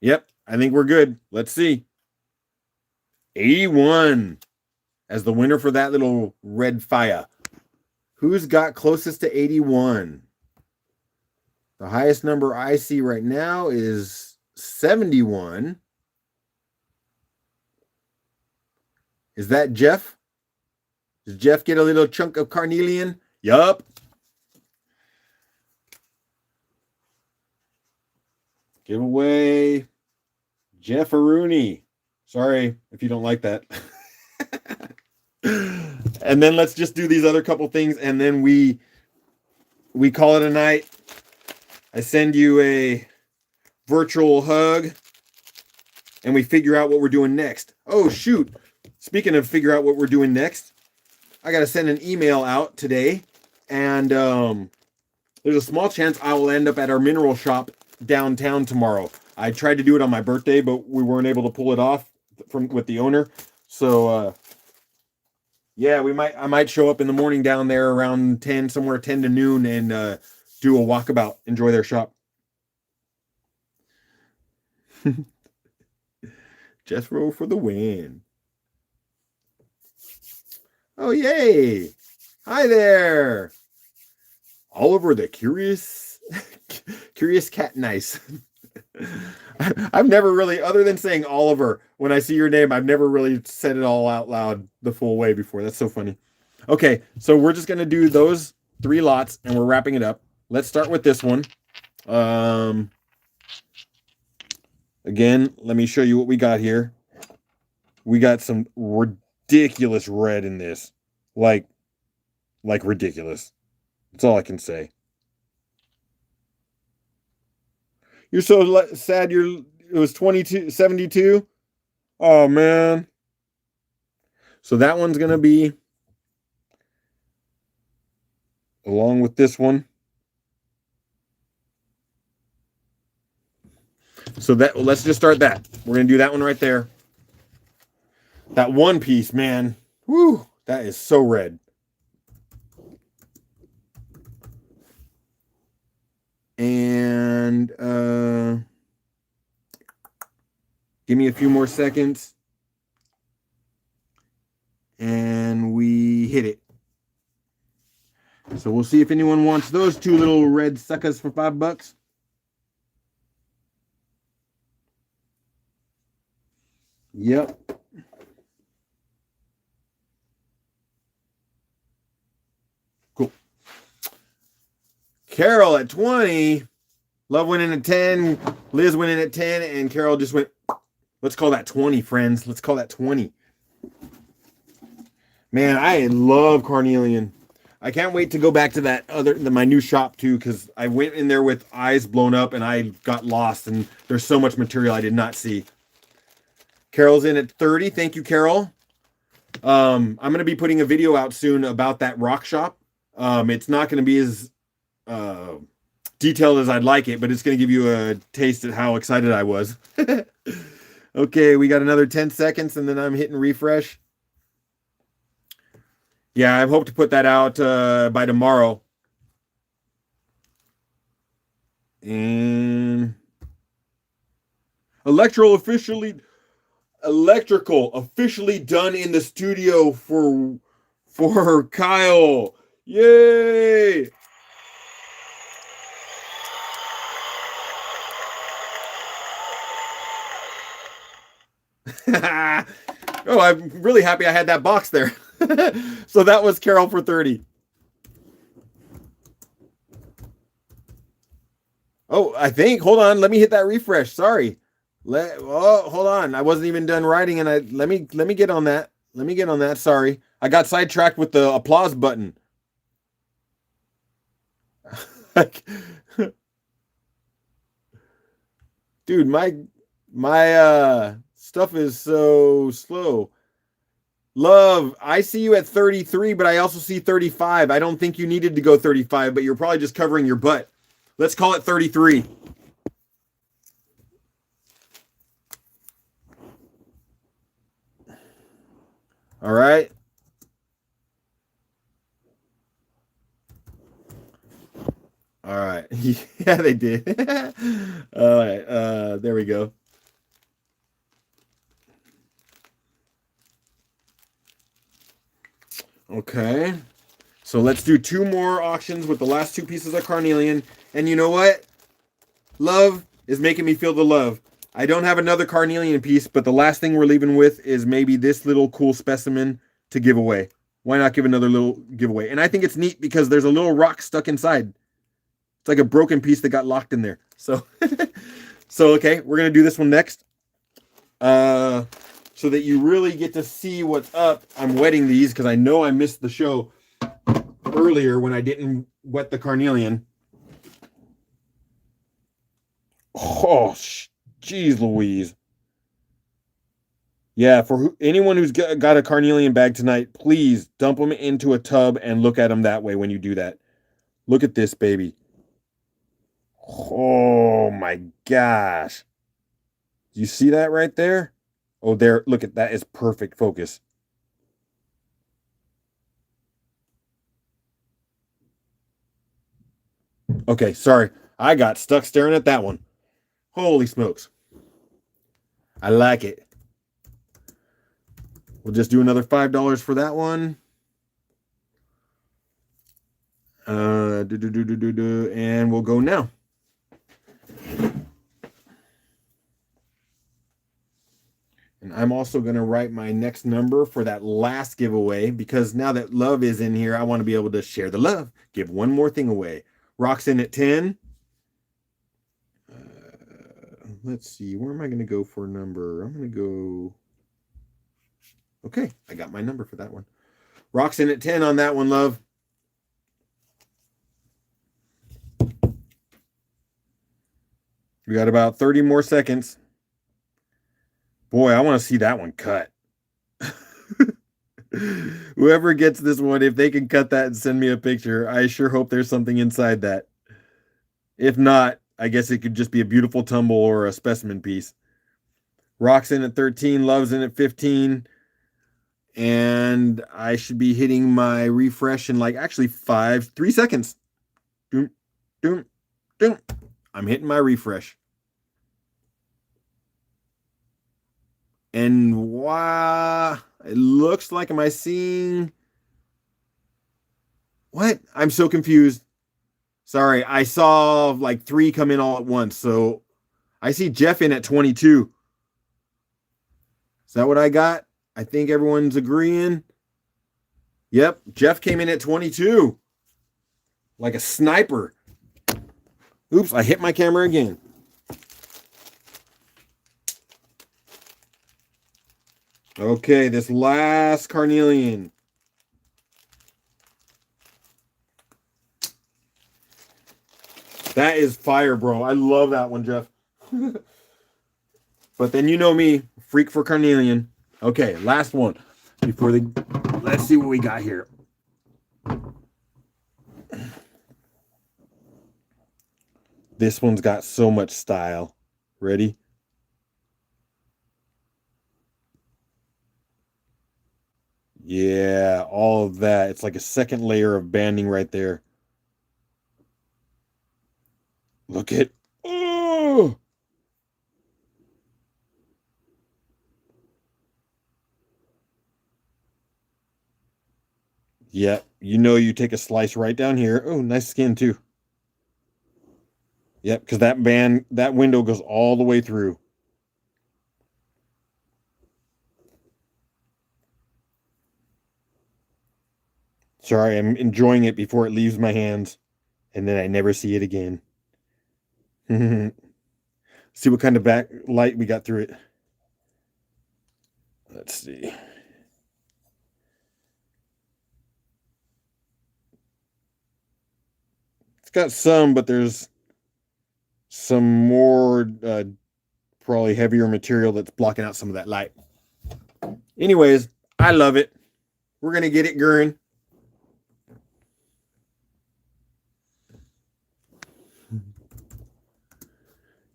Speaker 1: Yep, I think we're good. Let's see. 81 as the winner for that little red fire. Who's got closest to 81? The highest number I see right now is 71. Is that Jeff? Does Jeff get a little chunk of carnelian? Yup. Giveaway. Jeff Aruni. Sorry if you don't like that. And then let's just do these other couple things and then we call it a night. I send you a virtual hug and we figure out what we're doing next. Oh, shoot. Speaking of figure out what we're doing next, I got to send an email out today and there's a small chance I will end up at our mineral shop downtown tomorrow. I tried to do it on my birthday, but we weren't able to pull it off with the owner. So, yeah, I might show up in the morning down there around 10, somewhere 10 to noon and do a walkabout, enjoy their shop. Jethro for the win. Oh, yay. Hi there. Oliver the Curious Cat Nice. I've never really, other than saying Oliver, when I see your name, I've never really said it all out loud the full way before. That's so funny. Okay, so we're just going to do those 3 lots and we're wrapping it up. Let's start with this one. Again, let me show you what we got here. We got some ridiculous red in this. Like ridiculous. That's all I can say. You're so sad it was 72. Oh, man. So that one's going to be along with this one. So let's just start that. We're going to do that one right there. That one piece, man. Woo, that is so red. And give me a few more seconds. And we hit it. So we'll see if anyone wants those 2 little red suckers for $5. Yep. Cool. Carol at 20. Love winning at 10. Liz winning at 10. And Carol just went, let's call that 20, friends. Let's call that 20. Man, I love carnelian. I can't wait to go back to my new shop too, because I went in there with eyes blown up and I got lost and there's so much material I did not see. Carol's in at 30. Thank you, Carol. I'm going to be putting a video out soon about that rock shop. It's not going to be as detailed as I'd like it, but it's going to give you a taste of how excited I was. Okay, we got another 10 seconds and then I'm hitting refresh. Yeah, I hope to put that out by tomorrow. And electrical officially done in the studio for Kyle. Yay! Oh, I'm really happy I had that box there. So that was Carol for 30. Oh, I think. Hold on. Let me hit that refresh. Sorry. Hold on. I wasn't even done writing, and let me get on that. Let me get on that. Sorry, I got sidetracked with the applause button. Dude, my stuff is so slow. Love, I see you at 33, but I also see 35. I don't think you needed to go 35, but you're probably just covering your butt. Let's call it 33. All right. All right. Yeah, they did. All right. There we go. Okay. So let's do two more auctions with the last two pieces of carnelian. And you know what? Love is making me feel the love. I don't have another carnelian piece, but the last thing we're leaving with is maybe this little cool specimen to give away. Why not give another little giveaway? And I think it's neat because there's a little rock stuck inside. It's like a broken piece that got locked in there. So, okay, we're gonna do this one next. So that you really get to see what's up. I'm wetting these because I know I missed the show earlier when I didn't wet the carnelian. Oh, geez, Louise. Yeah, for anyone who's got a carnelian bag tonight, please dump them into a tub and look at them that way when you do that. Look at this, baby. Oh my gosh. You see that right there? Oh, there. Look at that. Is perfect focus. Okay, sorry. I got stuck staring at that one. Holy smokes. I like it. We'll just do another $5 for that one. And we'll go now. And I'm also going to write my next number for that last giveaway because now that love is in here, I want to be able to share the love. Give one more thing away. Rock's in at 10. Let's see. Where am I going to go for a number? I'm going to go. Okay, I got my number for that one. Rock's in at 10 on that one, love. We got about 30 more seconds. Boy, I want to see that one cut. Whoever gets this one, if they can cut that and send me a picture, I sure hope there's something inside that. If not, I guess it could just be a beautiful tumble or a specimen piece. Rock's in at 13, Love's in at 15. And I should be hitting my refresh in like actually 3 seconds. Doom, doom, doom. I'm hitting my refresh. And wow, it looks like, am I seeing what? I'm so confused. Sorry, I saw like 3 come in all at once. So I see Jeff in at 22. Is that what I got? I think everyone's agreeing. Yep, Jeff came in at 22. Like a sniper. Oops, I hit my camera again. Okay, this last carnelian. That is fire, bro. I love that one, Jeff. But then you know me, freak for carnelian. Okay, last one. Let's see what we got here. This one's got so much style. Ready? Yeah, all of that. It's like a second layer of banding right there. Look at. Oh! Yeah, you know you take a slice right down here. Oh, nice skin too. Yep, because that window goes all the way through. Sorry, I'm enjoying it before it leaves my hands, and then I never see it again. See what kind of backlight we got through it. Let's see. It's got some, but there's some more probably heavier material that's blocking out some of that light. Anyways, I love it. We're going to get it going.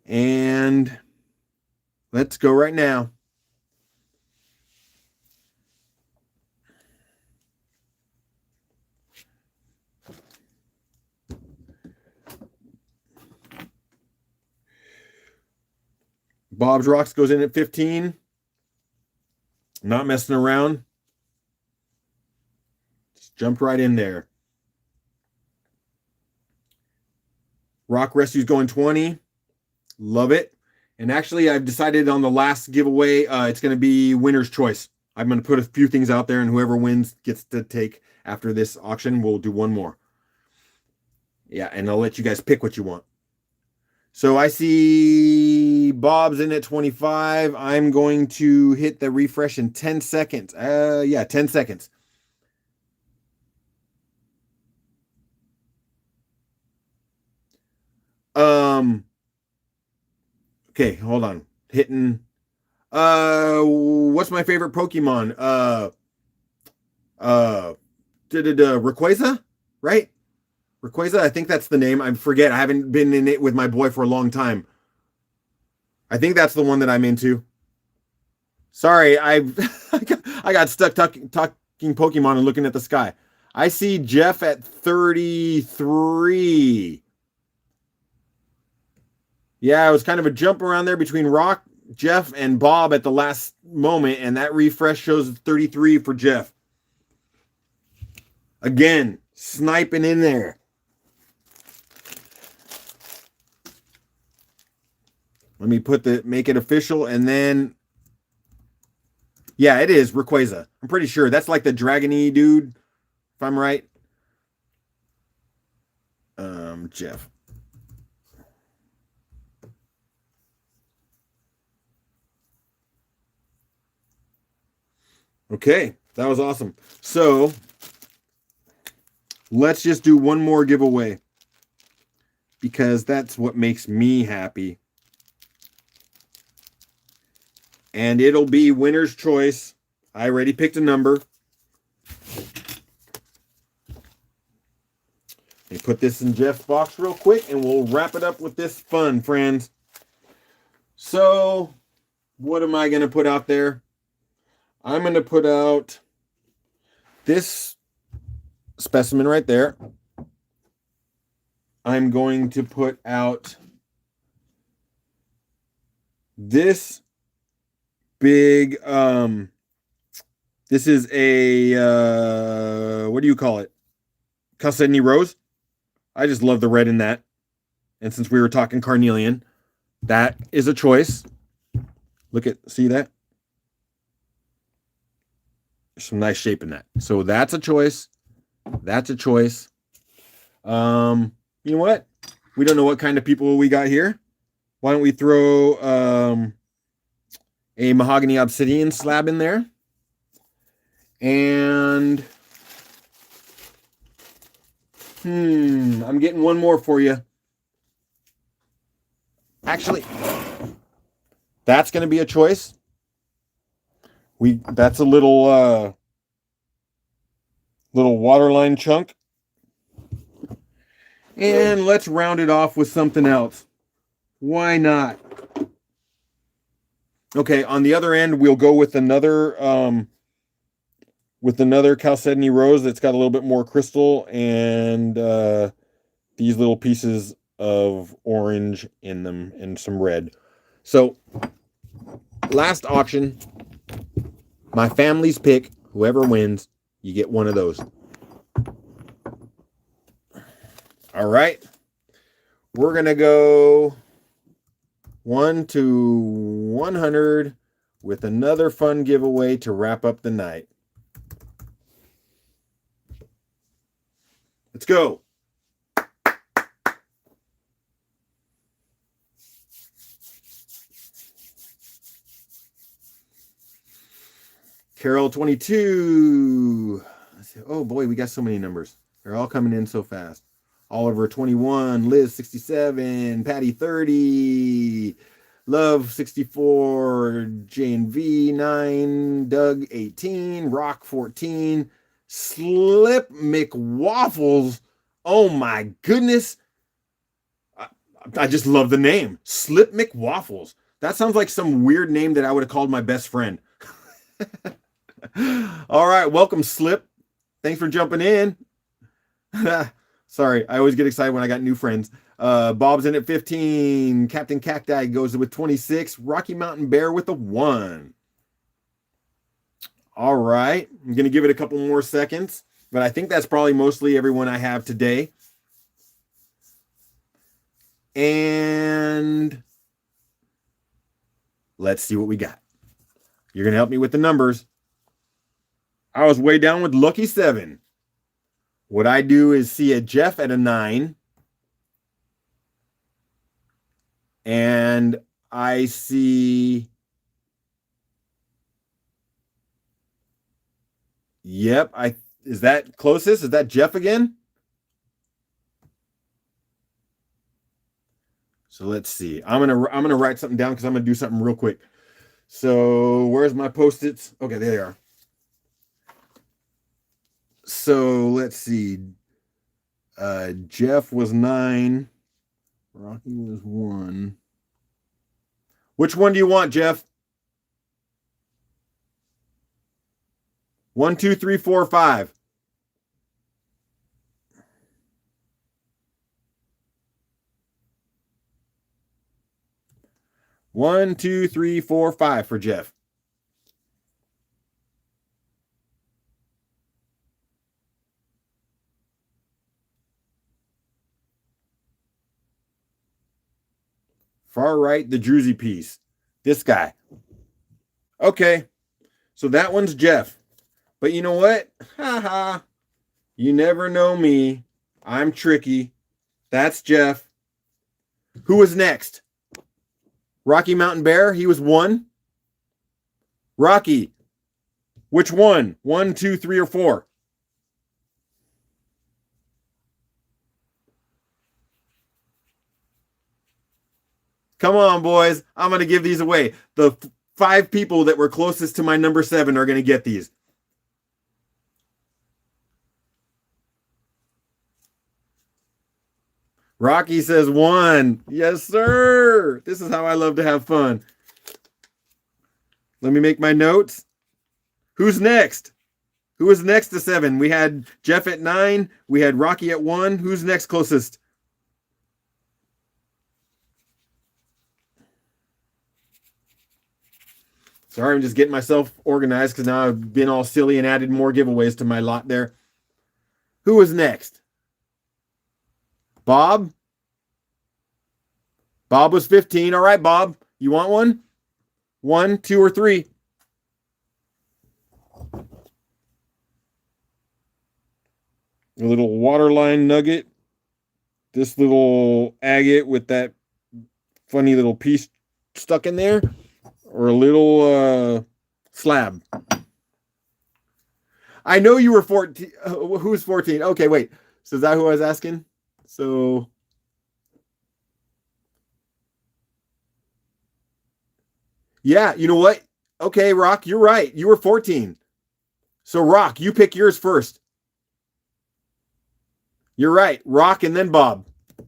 Speaker 1: And let's go right now. Bob's Rocks goes in at 15. Not messing around. Just jump right in there. Rock Rescue's going 20. Love it. And actually, I've decided on the last giveaway, it's going to be winner's choice. I'm going to put a few things out there, and whoever wins gets to take after this auction. We'll do one more. Yeah, and I'll let you guys pick what you want. So I see Bob's in at 25. I'm going to hit the refresh in 10 seconds. 10 seconds. Okay, hold on. Hitting. What's my favorite Pokemon? Rayquaza, right? Rayquaza, I think that's the name. I forget. I haven't been in it with my boy for a long time. I think that's the one that I'm into. Sorry, I got stuck talking Pokemon and looking at the sky. I see Jeff at 33. Yeah, it was kind of a jump around there between Rock, Jeff, and Bob at the last moment, and that refresh shows 33 for Jeff. Again, sniping in there. Let me make it official, and then, yeah, it is Rayquaza. I'm pretty sure that's like the dragony dude, if I'm right. Jeff. Okay, that was awesome. So let's just do one more giveaway because that's what makes me happy. And it'll be winner's choice. I already picked a number. Let me put this in Jeff's box real quick and we'll wrap it up with this fun, friends. So, what am I going to put out there? I'm going to put out this specimen right there. I'm going to put out this big, this is a, what do you call it? Chalcedony Rose. I just love the red in that. And since we were talking carnelian, that is a choice. See that? There's some nice shape in that. So that's a choice. That's a choice. You know what? We don't know what kind of people we got here. Why don't we throw a mahogany obsidian slab in there? And I'm getting one more for you. Actually, that's going to be a choice. That's a little waterline chunk. And let's round it off with something else. Why not? Okay, on the other end, we'll go with another Chalcedony Rose that's got a little bit more crystal and these little pieces of orange in them and some red. So, last auction, my family's pick, whoever wins, you get one of those. All right. We're going to go 1 to 100 with another fun giveaway to wrap up the night. Let's go. Carol 22. Oh boy, we got so many numbers. They're all coming in so fast. Oliver 21, Liz 67, Patty 30, Love 64, Jane V 9, Doug 18, Rock 14, Slip McWaffles. Oh my goodness. I just love the name. Slip McWaffles. That sounds like some weird name that I would have called my best friend. All right, welcome, Slip. Thanks for jumping in. Sorry, I always get excited when I got new friends. Bob's in at 15. Captain Cacti goes with 26. Rocky Mountain Bear with a 1. All right, I'm going to give it a couple more seconds, but I think that's probably mostly everyone I have today. And let's see what we got. You're going to help me with the numbers. I was way down with Lucky 7. What I do is see a Jeff at a 9. And I see... Yep, is that closest? Is that Jeff again? So let's see. I'm gonna write something down because I'm gonna do something real quick. So where's my Post-its? Okay, there they are. So let's see. Jeff was 9. Rocky was 1. Which one do you want, Jeff? 1, 2, 3, 4, 5. One, two, three, four, 5 for Jeff. Far right, the Druzy piece. This guy. Okay. So that one's Jeff. But you know what? Haha. You never know me. I'm tricky. That's Jeff. Who was next? Rocky Mountain Bear. He was 1. Rocky. Which one? 1, 2, 3, or 4? Come on, boys. I'm going to give these away. The 5 people that were closest to my number 7 are going to get these. Rocky says 1. Yes, sir. This is how I love to have fun. Let me make my notes. Who's next? Who is next to 7? We had Jeff at 9. We had Rocky at 1. Who's next closest? Sorry, I'm just getting myself organized because now I've been all silly and added more giveaways to my lot there. Who is next? Bob? Bob was 15. All right, Bob. You want one? 1, 2, or 3? A little waterline nugget. This little agate with that funny little piece stuck in there. Or a little slab. I know you were 14. Who's 14? Okay, wait. So is that who I was asking? So... Yeah, you know what? Okay, Rock, you're right. You were 14. So, Rock, you pick yours first. You're right. Rock and then Bob.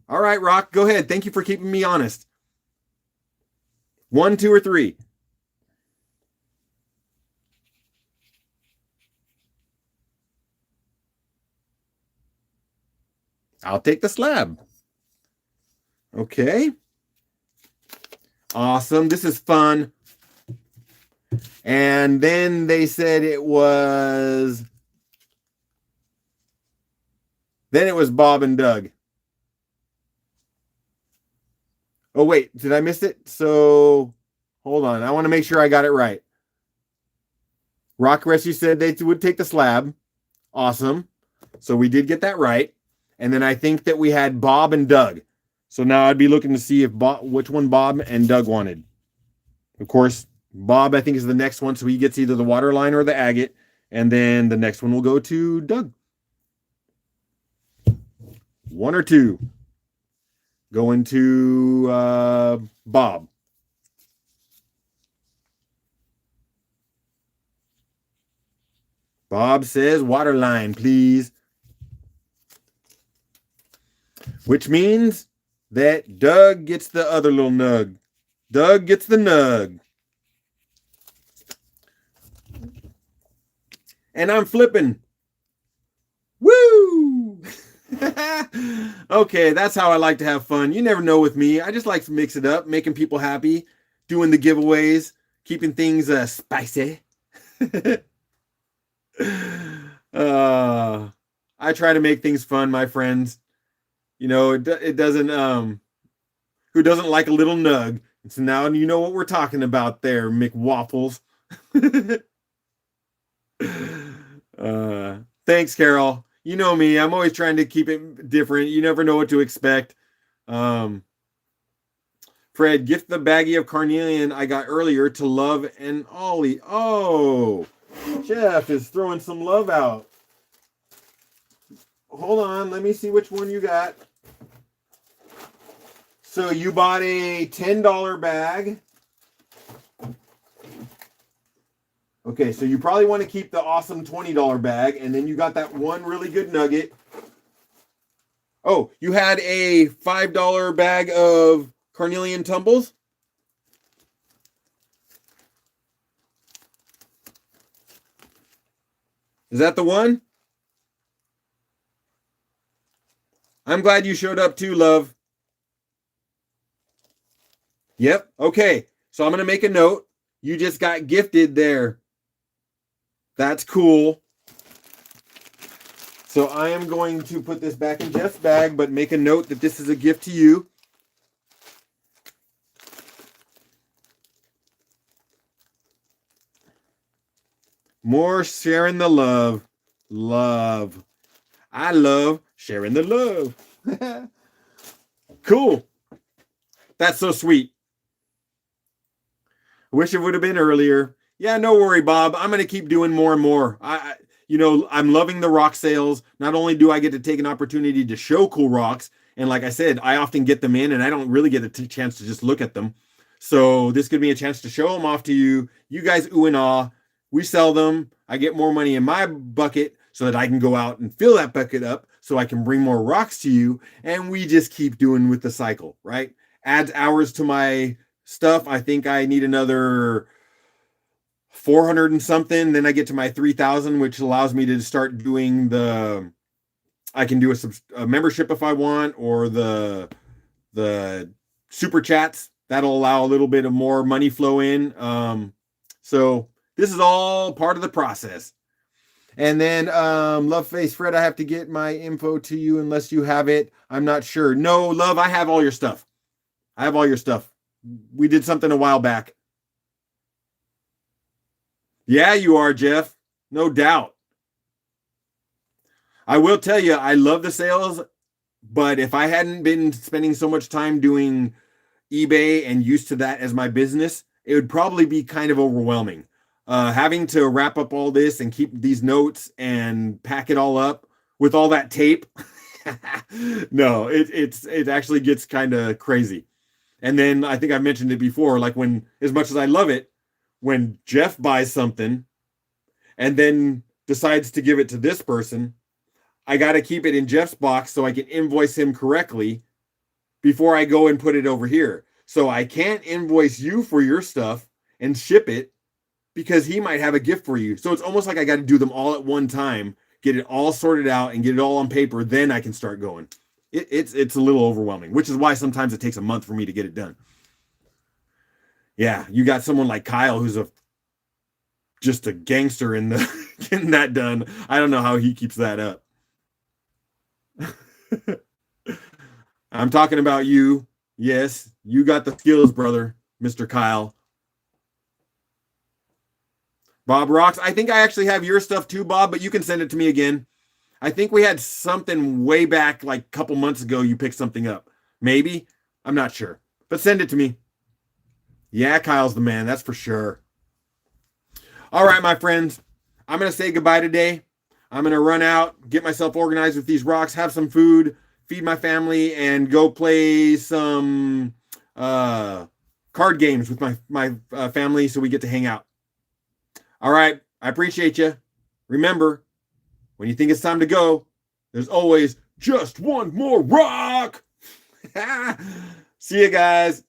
Speaker 1: All right, Rock, go ahead. Thank you for keeping me honest. 1, 2, or 3? I'll take the slab. Okay. Awesome. This is fun. And then they said it was... Then it was Bob and Doug. Oh, wait. Did I miss it? So, hold on. I want to make sure I got it right. Rock Rescue said they would take the slab. Awesome. So we did get that right. And then I think that we had Bob and Doug. So now I'd be looking to see if which one Bob and Doug wanted. Of course, Bob, I think, is the next one. So he gets either the water line or the agate. And then the next one will go to Doug. 1 or 2. Going to Bob. Bob says water line, please. Which means that Doug gets the other little nug. Doug gets the nug. And I'm flipping. Woo! Okay, that's how I like to have fun. You never know with me. I just like to mix it up, making people happy, doing the giveaways, keeping things spicy. I try to make things fun, my friends. You know, it doesn't who doesn't like a little nug? So now you know what we're talking about there, McWaffles. Thanks, Carol. You know me. I'm always trying to keep it different. You never know what to expect. Fred, gift the baggie of carnelian I got earlier to Love and Ollie. Oh, Jeff is throwing some love out. Hold on. Let me see which one you got. So you bought a $10 bag. Okay, so you probably want to keep the awesome $20 bag, and then you got that one really good nugget. Oh, you had a $5 bag of carnelian tumbles? Is that the one? I'm glad you showed up too, love. Yep, okay. So I'm going to make a note. You just got gifted there. That's cool. So I am going to put this back in Jeff's bag, but make a note that this is a gift to you. More sharing the love. Love. I love sharing the love. Cool. That's so sweet. Wish it would have been earlier. Yeah, no worry, Bob. I'm going to keep doing more and more. I'm loving the rock sales. Not only do I get to take an opportunity to show cool rocks, and like I said, I often get them in and I don't really get a chance to just look at them. So this gives me a chance to show them off to you. You guys ooh and ah. We sell them. I get more money in my bucket so that I can go out and fill that bucket up so I can bring more rocks to you. And we just keep doing with the cycle, right? Adds hours to my stuff. I think I need another 400 and something. Then I get to my 3,000, which allows me to start doing I can do a membership if I want, or the super chats. That'll allow a little bit of more money flow in. So this is all part of the process. And then Love Face Fred, I have to get my info to you unless you have it. I'm not sure. No, Love, I have all your stuff. I have all your stuff. We did something a while back. Yeah, you are, Jeff. No doubt. I will tell you, I love the sales, but if I hadn't been spending so much time doing eBay and used to that as my business, it would probably be kind of overwhelming. Having to wrap up all this and keep these notes and pack it all up with all that tape. No, it actually gets kind of crazy. And then I think I mentioned it before, like when, as much as I love it, when Jeff buys something and then decides to give it to this person, I got to keep it in Jeff's box so I can invoice him correctly before I go and put it over here. So I can't invoice you for your stuff and ship it because he might have a gift for you. So it's almost like I got to do them all at one time, get it all sorted out and get it all on paper. Then I can start going. It's a little overwhelming, which is why sometimes it takes a month for me to get it done. Yeah, you got someone like Kyle who's just a gangster in the getting that done. I don't know how he keeps that up. I'm talking about you. Yes, you got the skills, brother, Mr. Kyle. Bob rocks. I think I actually have your stuff too, Bob, but you can send it to me again. I think we had something way back, like a couple months ago. You picked something up. Maybe. I'm not sure. But send it to me. Yeah, Kyle's the man. That's for sure. All right, my friends, I'm going to say goodbye today. I'm going to run out, get myself organized with these rocks, have some food, feed my family, and go play some card games with my family so we get to hang out. All right, I appreciate you. Remember, when you think it's time to go, there's always just one more rock. See you guys.